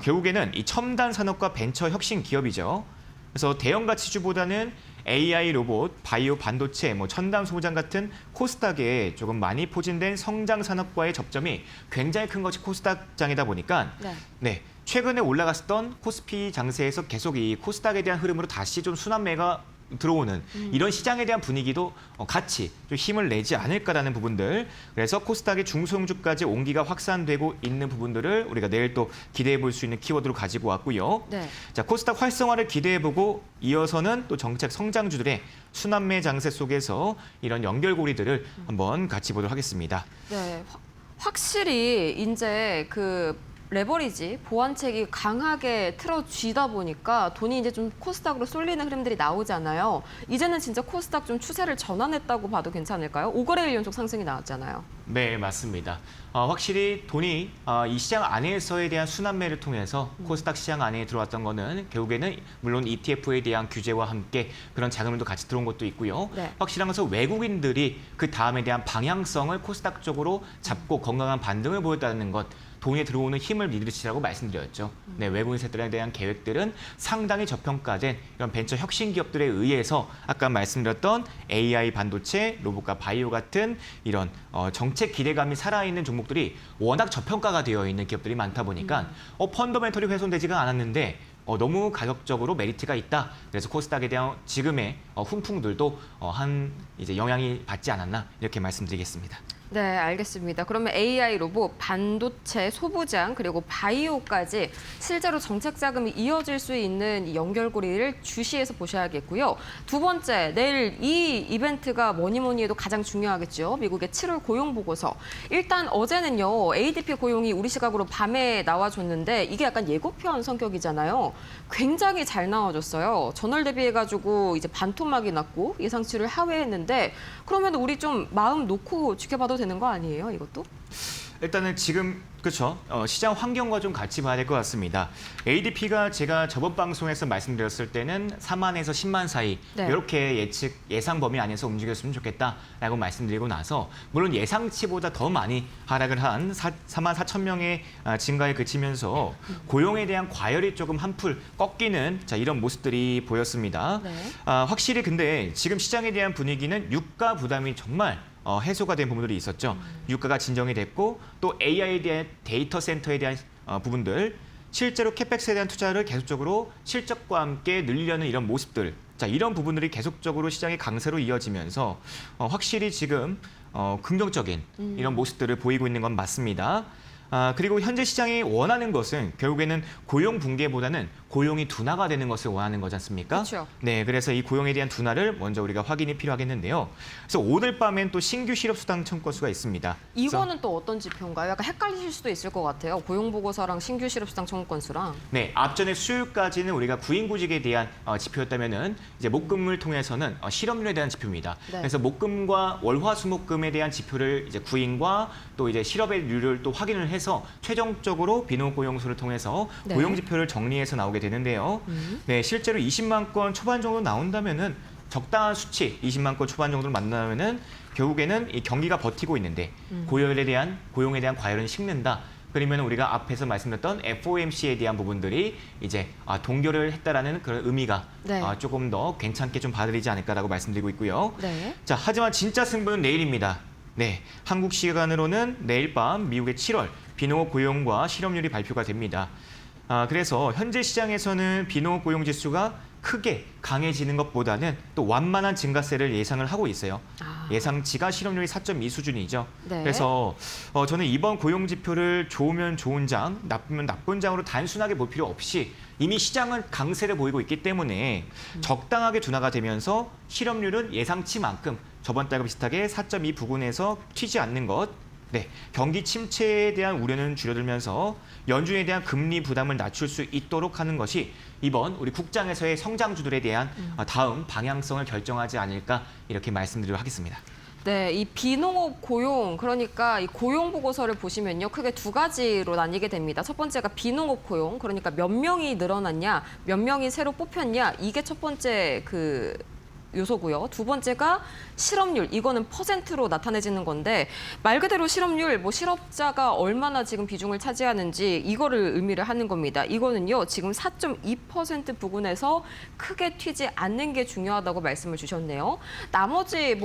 E: 결국에는 이 첨단 산업과 벤처 혁신 기업이죠. 그래서 대형 가치주보다는 AI, 로봇, 바이오, 반도체, 첨단 소장 같은 코스닥에 조금 많이 포진된 성장 산업과의 접점이 굉장히 큰 것이 코스닥장이다 보니까
A: 네.
E: 최근에 올라갔었던 코스피 장세에서 계속 이 코스닥에 대한 흐름으로 다시 좀 순환매가 들어오는 이런 시장에 대한 분위기도 같이 좀 힘을 내지 않을까라는 부분들. 그래서 코스닥의 중소형주까지 온기가 확산되고 있는 부분들을 우리가 내일 또 기대해 볼 수 있는 키워드로 가지고 왔고요.
A: 네.
E: 자, 코스닥 활성화를 기대해보고 이어서는 또 정책 성장주들의 순환매 장세 속에서 이런 연결고리들을 한번 같이 보도록 하겠습니다.
A: 네. 확실히 이제 레버리지, 보완책이 강하게 틀어쥐다 보니까 돈이 이제 좀 코스닥으로 쏠리는 흐름들이 나오잖아요. 이제는 진짜 코스닥 좀 추세를 전환했다고 봐도 괜찮을까요? 5거래일 연속 상승이 나왔잖아요.
E: 네, 맞습니다. 확실히 돈이 이 시장 안에서에 대한 순환매를 통해서 코스닥 시장 안에 들어왔던 거는 결국에는 물론 ETF에 대한 규제와 함께 그런 자금도 같이 들어온 것도 있고요.
A: 네.
E: 확실한 것은 외국인들이 그 다음에 대한 방향성을 코스닥 쪽으로 잡고 건강한 반등을 보였다는 것. 돈이 들어오는 힘을 믿으시라고 말씀드렸죠. 네, 외국인 세들에 대한 계획들은 상당히 저평가된 이런 벤처 혁신 기업들에 의해서 아까 말씀드렸던 AI 반도체, 로봇과 바이오 같은 이런 정책 기대감이 살아있는 종목들이 워낙 저평가가 되어 있는 기업들이 많다 보니까 펀더멘털이 훼손되지가 않았는데 너무 가격적으로 메리트가 있다. 그래서 코스닥에 대한 지금의 훈풍들도 이제 영향이 받지 않았나 이렇게 말씀드리겠습니다.
A: 네, 알겠습니다. 그러면 AI 로봇, 반도체, 소부장, 그리고 바이오까지 실제로 정책 자금이 이어질 수 있는 이 연결고리를 주시해서 보셔야겠고요. 두 번째, 내일 이 이벤트가 뭐니 해도 가장 중요하겠죠. 미국의 7월 고용 보고서. 일단 어제는요, ADP 고용이 우리 시각으로 밤에 나와줬는데 이게 약간 예고편 성격이잖아요. 굉장히 잘 나와줬어요. 전월 대비해가지고 이제 반토막이 났고 예상치를 하회했는데 그러면 우리 좀 마음 놓고 지켜봐도 되는 거 아니에요, 이것도?
E: 일단은 지금 그렇죠. 시장 환경과 좀 같이 봐야 될 것 같습니다. ADP가 제가 저번 방송에서 말씀드렸을 때는 4만에서 10만 사이
A: 네.
E: 이렇게 예상 범위 안에서 움직였으면 좋겠다라고 말씀드리고 나서 물론 예상치보다 더 많이 하락을 한 4만 4천 명의 증가에 그치면서 고용에 대한 과열이 조금 한풀 꺾이는 이런 모습들이 보였습니다.
A: 네.
E: 확실히 근데 지금 시장에 대한 분위기는 유가 부담이 정말 해소가 된 부분들이 있었죠. 유가가 진정이 됐고 또 AI에 대한 데이터 센터에 대한 부분들, 실제로 캐펙스에 대한 투자를 계속적으로 실적과 함께 늘리려는 이런 모습들, 이런 부분들이 계속적으로 시장의 강세로 이어지면서 확실히 지금 긍정적인 이런 모습들을 보이고 있는 건 맞습니다. 그리고 현재 시장이 원하는 것은 결국에는 고용 붕괴보다는 고용이 둔화가 되는 것을 원하는 거지 않습니까?
A: 그렇죠.
E: 네, 그래서 이 고용에 대한 둔화를 먼저 우리가 확인이 필요하겠는데요. 그래서 오늘 밤엔 또 신규 실업수당 청구수가 있습니다.
A: 이거는 또 어떤 지표인가요? 약간 헷갈리실 수도 있을 것 같아요. 고용보고서랑 신규 실업수당 청구 건수랑.
E: 네, 앞전에 수요일까지는 우리가 구인구직에 대한 지표였다면은 이제 목금을 통해서는 실업률에 대한 지표입니다.
A: 네.
E: 그래서 목금과 월화수목금에 대한 지표를 이제 구인과 또 이제 실업률을 또 확인을 해서 최종적으로 비농고용수를 통해서
A: 네.
E: 고용 지표를 정리해서 나오게 되는데요. 네, 실제로 20만 건 초반 정도 나온다면은 적당한 수치 20만 건 초반 정도를 만나면은 결국에는 이 경기가 버티고 있는데 고용에 대한 과열은 식는다. 그러면 우리가 앞에서 말씀드렸던 FOMC에 대한 부분들이 이제 동결을 했다라는 그런 의미가
A: 네.
E: 조금 더 괜찮게 좀 받아들이지 않을까라고 말씀드리고 있고요.
A: 네.
E: 자, 하지만 진짜 승부는 내일입니다. 네, 한국 시간으로는 내일 밤 미국의 7월 비농업 고용과 실업률이 발표가 됩니다. 그래서 현재 시장에서는 비농업 고용 지수가 크게 강해지는 것보다는 또 완만한 증가세를 예상을 하고 있어요. 예상치가 실업률이 4.2 수준이죠.
A: 네.
E: 그래서 저는 이번 고용 지표를 좋으면 좋은 장, 나쁘면 나쁜 장으로 단순하게 볼 필요 없이 이미 시장은 강세를 보이고 있기 때문에 적당하게 둔화가 되면서 실업률은 예상치만큼 저번 달과 비슷하게 4.2 부근에서 튀지 않는 것. 네, 경기 침체에 대한 우려는 줄어들면서 연준에 대한 금리 부담을 낮출 수 있도록 하는 것이 이번 우리 국장에서의 성장주들에 대한 다음 방향성을 결정하지 않을까 이렇게 말씀드리도록 하겠습니다.
A: 네, 이 비농업 고용, 그러니까 이 고용 보고서를 보시면요, 크게 두 가지로 나뉘게 됩니다. 첫 번째가 비농업 고용, 그러니까 몇 명이 늘어났냐, 몇 명이 새로 뽑혔냐, 이게 첫 번째 요소고요. 두 번째가 실업률, 이거는 퍼센트로 나타내지는 건데 말 그대로 실업률, 실업자가 얼마나 지금 비중을 차지하는지 이거를 의미를 하는 겁니다. 이거는요, 지금 4.2% 부근에서 크게 튀지 않는 게 중요하다고 말씀을 주셨네요. 나머지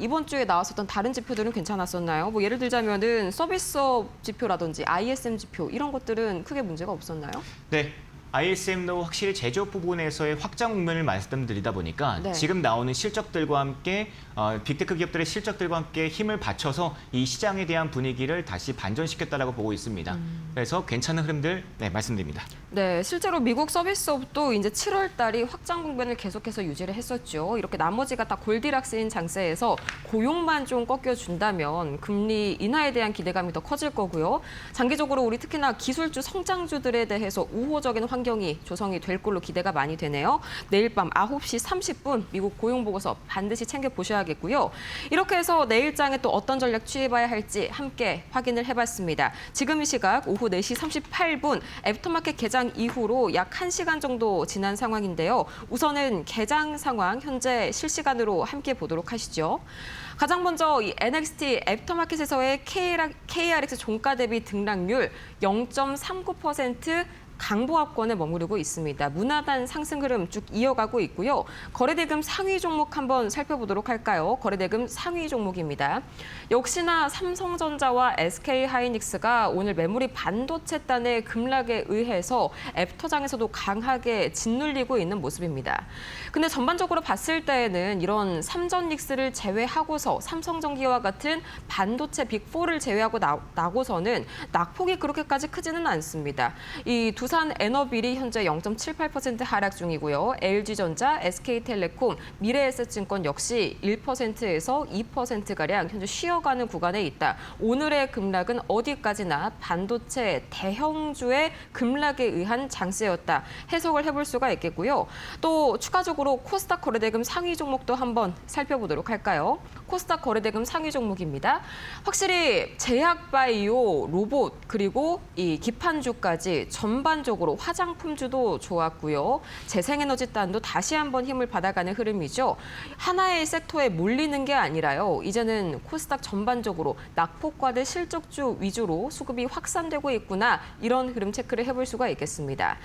A: 이번 주에 나왔었던 다른 지표들은 괜찮았었나요? 예를 들자면은 서비스업 지표라든지 ISM 지표 이런 것들은 크게 문제가 없었나요?
E: 네. ISM도 확실히 제조업 부분에서의 확장 국면을 말씀드리다 보니까
A: 네.
E: 지금 나오는 실적들과 함께 빅테크 기업들의 실적들과 함께 힘을 받쳐서 이 시장에 대한 분위기를 다시 반전시켰다라고 보고 있습니다. 그래서 괜찮은 흐름들 말씀드립니다.
A: 네, 실제로 미국 서비스업도 이제 7월 달이 확장 국면을 계속해서 유지를 했었죠. 이렇게 나머지가 다 골디락스인 장세에서 고용만 좀 꺾여준다면 금리 인하에 대한 기대감이 더 커질 거고요. 장기적으로 우리 특히나 기술주 성장주들에 대해서 우호적인 환경이 조성이 될 걸로 기대가 많이 되네요. 내일 밤 9시 30분 미국 고용보고서 반드시 챙겨보셔야겠고요. 이렇게 해서 내일장에 또 어떤 전략 취해봐야 할지 함께 확인을 해봤습니다. 지금 이 시각 오후 4시 38분 애프터마켓 개장 이후로 약 1시간 정도 지난 상황인데요. 우선은 개장 상황 현재 실시간으로 함께 보도록 하시죠. 가장 먼저 이 NXT 애프터마켓에서의 KRX 종가 대비 등락률 0.39% 강보합권에 머무르고 있습니다. 무난한 상승 흐름 쭉 이어가고 있고요. 거래대금 상위 종목 한번 살펴보도록 할까요? 거래대금 상위 종목입니다. 역시나 삼성전자와 SK하이닉스가 오늘 메모리 반도체단의 급락에 의해서 애프터장에서도 강하게 짓눌리고 있는 모습입니다. 근데 전반적으로 봤을 때에는 이런 삼전닉스를 제외하고서 삼성전기와 같은 반도체 빅4를 제외하고 나고서는 낙폭이 그렇게까지 크지는 않습니다. 이 두산 에너빌이 현재 0.78% 하락 중이고요. LG전자, SK텔레콤, 미래에셋증권 역시 1%에서 2%가량 현재 쉬어가는 구간에 있다. 오늘의 급락은 어디까지나 반도체 대형주의 급락에 의한 장세였다. 해석을 해볼 수가 있겠고요. 또 추가적으로 코스닥 거래대금 상위 종목도 한번 살펴보도록 할까요? 코스닥 거래대금 상위 종목입니다. 확실히 제약바이오, 로봇, 그리고 이 기판주까지 전반적으로 화장품주도 좋았고요. 재생에너지단도 다시 한번 힘을 받아가는 흐름이죠. 하나의 섹터에 몰리는 게 아니라요. 이제는 코스닥 전반적으로 낙폭과대 실적주 위주로 수급이 확산되고 있구나. 이런 흐름 체크를 해볼 수가 있겠습니다.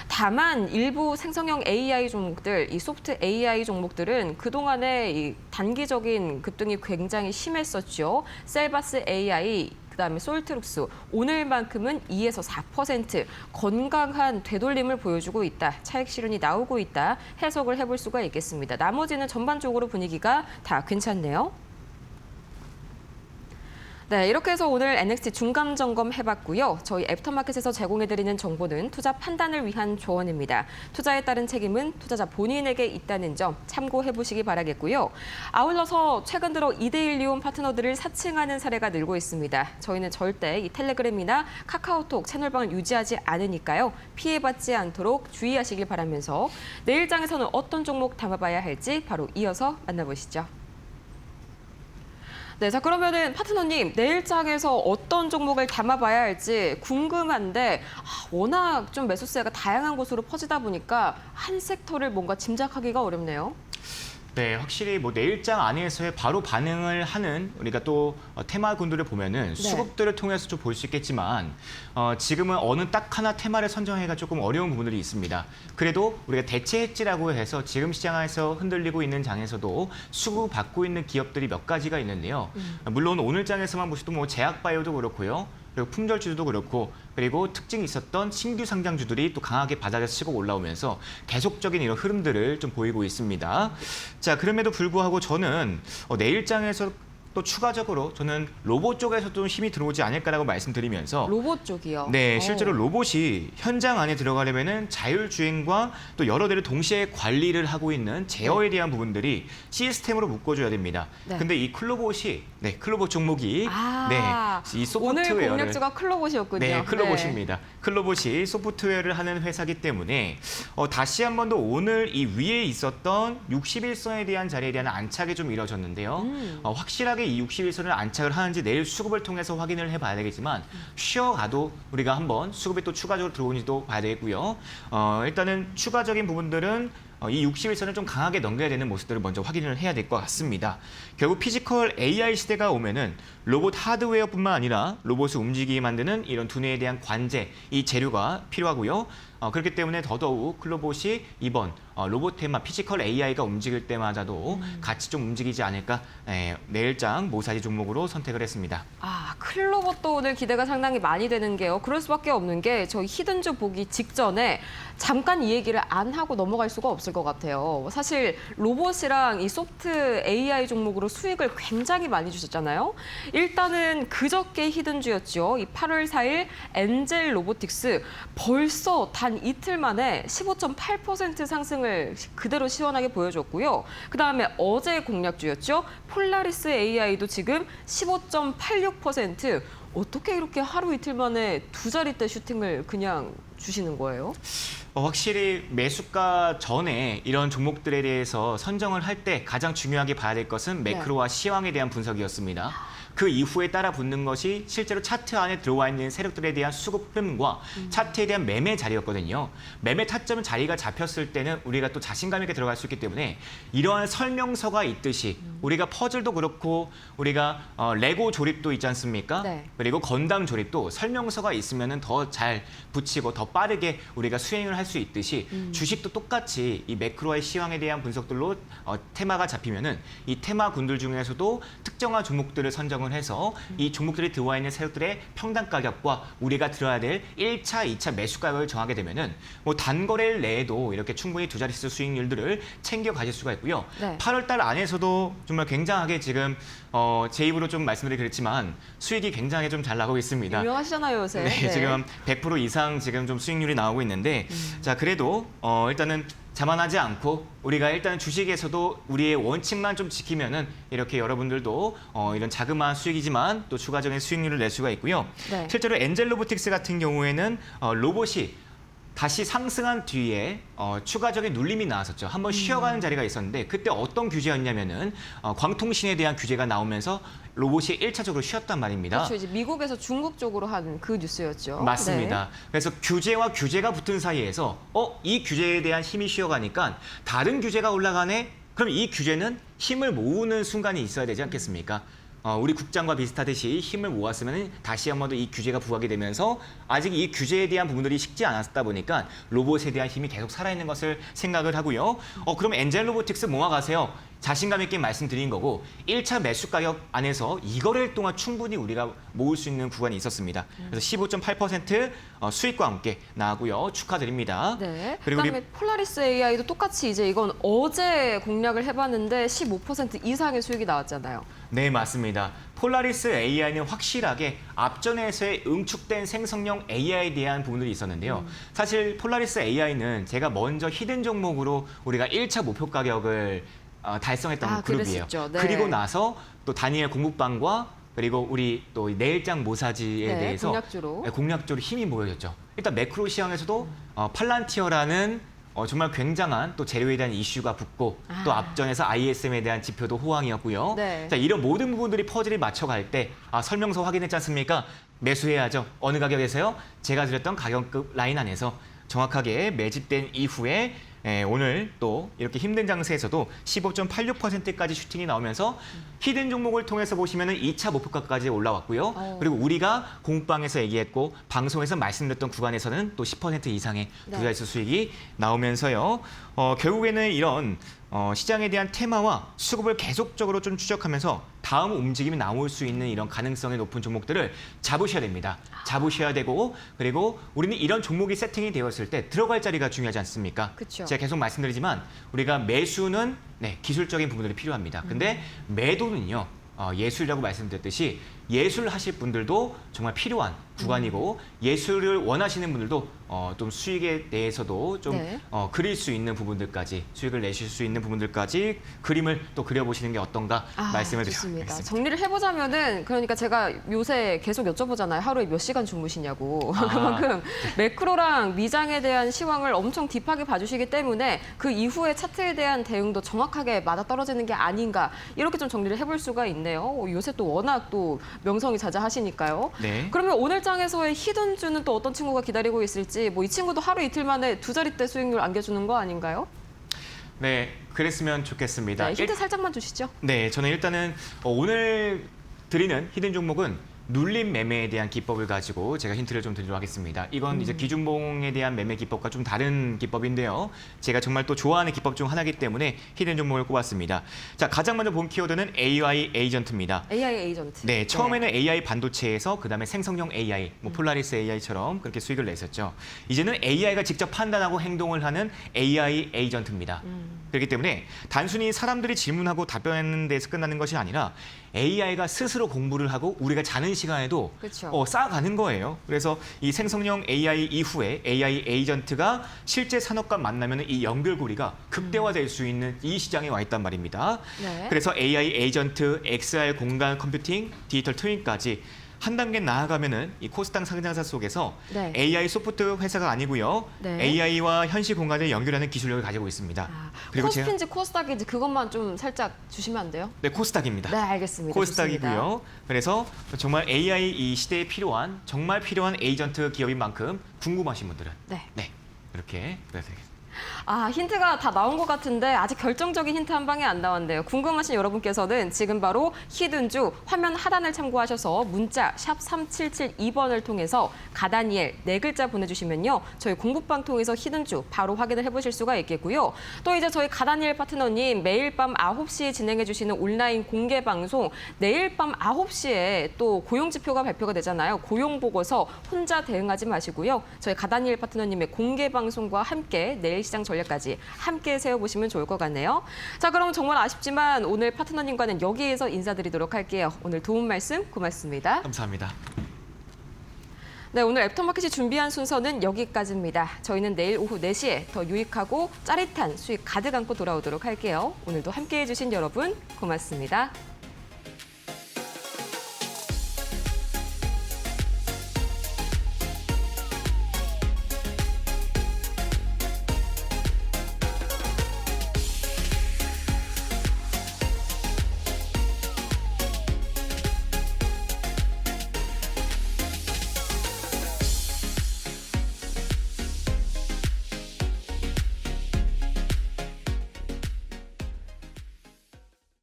A: 다만 일부 생성형 AI 종목들, 이 소프트 AI 종목들은 그동안에 이 단기적인 급등이 굉장히 심했었죠. 셀바스 AI, 그다음에 솔트룩스, 오늘만큼은 2에서 4% 건강한 되돌림을 보여주고 있다. 차익 실현이 나오고 있다. 해석을 해볼 수가 있겠습니다. 나머지는 전반적으로 분위기가 다 괜찮네요. 네, 이렇게 해서 오늘 NXT 중간 점검 해봤고요. 저희 애프터마켓에서 제공해드리는 정보는 투자 판단을 위한 조언입니다. 투자에 따른 책임은 투자자 본인에게 있다는 점 참고해보시기 바라겠고요. 아울러서 최근 들어 2대1 이혼 파트너들을 사칭하는 사례가 늘고 있습니다. 저희는 절대 이 텔레그램이나 카카오톡 채널방을 유지하지 않으니까요. 피해받지 않도록 주의하시길 바라면서 내일장에서는 어떤 종목 담아봐야 할지 바로 이어서 만나보시죠. 네, 자 그러면은 파트너님 내일장에서 어떤 종목을 담아봐야 할지 궁금한데 워낙 좀 매수세가 다양한 곳으로 퍼지다 보니까 한 섹터를 뭔가 짐작하기가 어렵네요.
E: 네, 확실히 뭐 내일장 안에서의 바로 반응을 하는 우리가 또 테마군들을 보면은 수급들을 통해서 좀 볼 수 있겠지만 지금은 어느 딱 하나 테마를 선정하기가 조금 어려운 부분들이 있습니다. 그래도 우리가 대체 해지라고 해서 지금 시장에서 흔들리고 있는 장에서도 수급받고 있는 기업들이 몇 가지가 있는데요. 물론 오늘 장에서만 보셔도 뭐 제약바이오도 그렇고요. 그리고 품절주도 그렇고 그리고 특징이 있었던 신규 상장주들이 또 강하게 바닥에서 치고 올라오면서 계속적인 이런 흐름들을 좀 보이고 있습니다. 자, 그럼에도 불구하고 저는 내일장에서 또 추가적으로 저는 로봇 쪽에서 좀 힘이 들어오지 않을까라고 말씀드리면서
A: 로봇 쪽이요?
E: 네, 실제로 로봇이 현장 안에 들어가려면은 자율주행과 또 여러 대를 동시에 관리를 하고 있는 제어에 대한 부분들이 시스템으로 묶어줘야 됩니다.
A: 네.
E: 근데 이 클로봇이, 클로봇 종목이 이
A: 오늘
E: 소프트웨어를
A: 공략주가 클로봇이었군요.
E: 네, 클로봇입니다. 클로봇이 소프트웨어를 하는 회사이기 때문에 다시 한 번 더 오늘 이 위에 있었던 61선에 대한 자리에 대한 안착이 좀 이뤄졌는데요. 확실하게 이 61선을 안착을 하는지 내일 수급을 통해서 확인을 해봐야 되겠지만 쉬어가도 우리가 한번 수급이 또 추가적으로 들어오는지도 봐야 되겠고요. 일단은 추가적인 부분들은 이 61선을 좀 강하게 넘겨야 되는 모습들을 먼저 확인을 해야 될 것 같습니다. 결국 피지컬 AI 시대가 오면은 로봇 하드웨어뿐만 아니라 로봇을 움직이게 만드는 이런 두뇌에 대한 관제, 이 재료가 필요하고요. 그렇기 때문에 더더욱 클로봇이 이번 로봇 테마 피지컬 AI가 움직일 때마다도 같이 좀 움직이지 않을까 내일장 모사지 종목으로 선택을 했습니다.
A: 클로봇도 오늘 기대가 상당히 많이 되는 게요. 그럴 수밖에 없는 게 저희 히든주 보기 직전에 잠깐 이 얘기를 안 하고 넘어갈 수가 없을 것 같아요. 사실 로봇이랑 이 소프트 AI 종목으로 수익을 굉장히 많이 주셨잖아요. 일단은 그저께 히든주였죠. 이 8월 4일 엔젤 로보틱스 벌써 단 이틀 만에 15.8% 상승을 그대로 시원하게 보여줬고요. 그다음에 어제 공략주였죠. 폴라리스 AI도 지금 15.86%. 어떻게 이렇게 하루 이틀 만에 두 자릿대 슈팅을 그냥 주시는 거예요?
E: 확실히 매수가 전에 이런 종목들에 대해서 선정을 할 때 가장 중요하게 봐야 될 것은 매크로와 시황에 대한 분석이었습니다. 그 이후에 따라 붙는 것이 실제로 차트 안에 들어와 있는 세력들에 대한 수급 흐름과 차트에 대한 매매 자리였거든요. 매매 타점 자리가 잡혔을 때는 우리가 또 자신감 있게 들어갈 수 있기 때문에 이러한 설명서가 있듯이 우리가 퍼즐도 그렇고 우리가 레고 조립도 있지 않습니까?
A: 네.
E: 그리고 건담 조립도 설명서가 있으면 더 잘 붙이고 더 빠르게 우리가 수행을 할 수 있듯이 주식도 똑같이 이 매크로와의 시황에 대한 분석들로 테마가 잡히면은 이 테마군들 중에서도 특정한 종목들을 선정을 해서 이 종목들이 들어와 있는 세력들의 평당 가격과 우리가 들어야 될 1차, 2차 매수 가격을 정하게 되면은 뭐 단거래일 내에도 이렇게 충분히 두 자릿수 수익률들을 챙겨 가질 수가 있고요.
A: 네.
E: 8월 달 안에서도 정말 굉장하게 지금 제 입으로 좀 말씀드리기 그렇지만 수익이 굉장히 좀 잘 나고 있습니다.
A: 유명하시잖아요, 요새.
E: 네, 지금 100% 이상 지금 좀 수익률이 나오고 있는데 자 그래도 일단은 자만하지 않고 우리가 일단 주식에서도 우리의 원칙만 좀 지키면은 이렇게 여러분들도 이런 자그마한 수익이지만 또 추가적인 수익률을 낼 수가 있고요.
A: 네.
E: 실제로 엔젤 로보틱스 같은 경우에는 로봇이 다시 상승한 뒤에 추가적인 눌림이 나왔었죠. 한번 쉬어가는 자리가 있었는데 그때 어떤 규제였냐면은 광통신에 대한 규제가 나오면서 로봇이 1차적으로 쉬었단 말입니다.
A: 그렇죠. 이제 미국에서 중국 쪽으로 한 그 뉴스였죠.
E: 맞습니다. 그래서 규제와 규제가 붙은 사이에서 이 규제에 대한 힘이 쉬어가니까 다른 규제가 올라가네? 그럼 이 규제는 힘을 모으는 순간이 있어야 되지 않겠습니까? 우리 국장과 비슷하듯이 힘을 모았으면 다시 한 번 더 이 규제가 부각이 되면서 아직 이 규제에 대한 부분들이 식지 않았다 보니까 로봇에 대한 힘이 계속 살아있는 것을 생각을 하고요. 그럼 엔젤 로보틱스 모아가세요. 자신감 있게 말씀드린 거고 1차 매수 가격 안에서 2거래일 동안 충분히 우리가 모을 수 있는 구간이 있었습니다. 그래서 15.8% 수익과 함께 나오고요. 축하드립니다.
A: 네.
E: 그리고
A: 그다음에 폴라리스 AI도 똑같이 이제 이건 어제 공략을 해봤는데 15% 이상의 수익이 나왔잖아요.
E: 네, 맞습니다. 폴라리스 AI는 확실하게 앞전에서의 응축된 생성형 AI에 대한 부분들이 있었는데요. 사실 폴라리스 AI는 제가 먼저 히든 종목으로 우리가 1차 목표 가격을 달성했던 그룹이에요.
A: 그랬었죠. 네.
E: 그리고 나서 또 다니엘 공부방과 그리고 우리 또 내일장 모사지에
A: 네,
E: 대해서 공략적으로 힘이 모여졌죠. 일단 매크로 시황에서도 팔란티어라는 정말 굉장한 또 재료에 대한 이슈가 붙고 또 앞전에서 ISM에 대한 지표도 호황이었고요.
A: 네.
E: 자, 이런 모든 부분들이 퍼즐이 맞춰갈 때 설명서 확인했지 않습니까? 매수해야죠. 어느 가격에서요? 제가 드렸던 가격급 라인 안에서 정확하게 매집된 이후에 오늘 또 이렇게 힘든 장세에서도 15.86%까지 슈팅이 나오면서 히든 종목을 통해서 보시면은 2차 목표가까지 올라왔고요. 그리고 우리가 공방에서 얘기했고 방송에서 말씀드렸던 구간에서는 또 10% 이상의 두 자릿수 수익이 나오면서요. 결국에는 이런 시장에 대한 테마와 수급을 계속적으로 좀 추적하면서 다음 움직임이 나올 수 있는 이런 가능성이 높은 종목들을 잡으셔야 됩니다. 잡으셔야 되고 그리고 우리는 이런 종목이 세팅이 되었을 때 들어갈 자리가 중요하지 않습니까?
A: 그쵸.
E: 제가 계속 말씀드리지만 우리가 매수는 기술적인 부분들이 필요합니다. 근데 매도는요. 예술이라고 말씀드렸듯이 예술 하실 분들도 정말 필요한 구간이고 예술을 원하시는 분들도 좀 수익에 대해서도 좀
A: 네.
E: 그릴 수 있는 부분들까지 수익을 내실 수 있는 부분들까지 그림을 또 그려보시는 게 어떤가 말씀을
A: 좋습니다.
E: 드리겠습니다.
A: 정리를 해보자면은 그러니까 제가 요새 계속 여쭤보잖아요. 하루에 몇 시간 주무시냐고. 그만큼 매크로랑 미장에 대한 시황을 엄청 딥하게 봐주시기 때문에 그 이후에 차트에 대한 대응도 정확하게 맞아떨어지는 게 아닌가 이렇게 좀 정리를 해볼 수가 있네요. 요새 또 워낙 또 명성이 자자하시니까요.
E: 네.
A: 그러면 오늘 장에서의 히든주는 또 어떤 친구가 기다리고 있을지 뭐 이 친구도 하루 이틀 만에 두 자릿대 수익률 안겨주는 거 아닌가요?
E: 네, 그랬으면 좋겠습니다.
A: 네, 힌트 살짝만 주시죠.
E: 네, 저는 일단은 오늘 드리는 히든 종목은 눌림 매매에 대한 기법을 가지고 제가 힌트를 좀 드리도록 하겠습니다. 이건 이제 기준봉에 대한 매매 기법과 좀 다른 기법인데요. 제가 정말 또 좋아하는 기법 중 하나이기 때문에 히든 종목을 꼽았습니다. 자, 가장 먼저 본 키워드는 AI 에이전트입니다.
A: AI 에이전트.
E: 네, 처음에는 AI 반도체에서 그다음에 생성형 AI, 뭐 폴라리스 AI처럼 그렇게 수익을 냈었죠. 이제는 AI가 직접 판단하고 행동을 하는 AI 에이전트입니다. 그렇기 때문에 단순히 사람들이 질문하고 답변하는 데서 끝나는 것이 아니라 AI가 스스로 공부를 하고 우리가 자는 시간에도
A: 그렇죠.
E: 쌓아가는 거예요. 그래서 이 생성형 AI 이후에 AI 에이전트가 실제 산업과 만나면 이 연결고리가 극대화될 수 있는 이 시장에 와 있단 말입니다.
A: 네.
E: 그래서 AI 에이전트, XR 공간 컴퓨팅, 디지털 트윈까지 한 단계 나아가면은 이 코스닥 상장사 속에서
A: 네.
E: AI 소프트 회사가 아니고요.
A: 네.
E: AI와 현실 공간을 연결하는 기술력을 가지고 있습니다. 그리고 제가
A: 코스피인지 코스닥인지 그것만 좀 살짝 주시면 안 돼요?
E: 네, 코스닥입니다.
A: 네, 알겠습니다.
E: 코스닥이고요.
A: 좋습니다.
E: 그래서 정말 AI 이 시대에 필요한 정말 필요한 에이전트 기업인 만큼 궁금하신 분들은
A: 네.
E: 이렇게 그래서
A: 힌트가 다 나온 것 같은데 아직 결정적인 힌트 한 방에 안 나왔는데요. 궁금하신 여러분께서는 지금 바로 히든주 화면 하단을 참고하셔서 문자 샵 3772번을 통해서 가다니엘 4글자 보내주시면요. 저희 공부방 통해서 히든주 바로 확인을 해보실 수가 있겠고요. 또 이제 저희 가다니엘 파트너님 매일 밤 9시에 진행해주시는 온라인 공개 방송 내일 밤 9시에 또 고용지표가 발표가 되잖아요. 고용보고서 혼자 대응하지 마시고요. 저희 가다니엘 파트너님의 공개 방송과 함께 내일 시장 전략까지 함께 세워보시면 좋을 것 같네요. 자, 그럼 정말 아쉽지만 오늘 파트너님과는 여기에서 인사드리도록 할게요. 오늘 도움 말씀 고맙습니다.
E: 감사합니다.
A: 네, 오늘 애프터마켓이 준비한 순서는 여기까지입니다. 저희는 내일 오후 4시에 더 유익하고 짜릿한 수익 가득 안고 돌아오도록 할게요. 오늘도 함께해 주신 여러분 고맙습니다.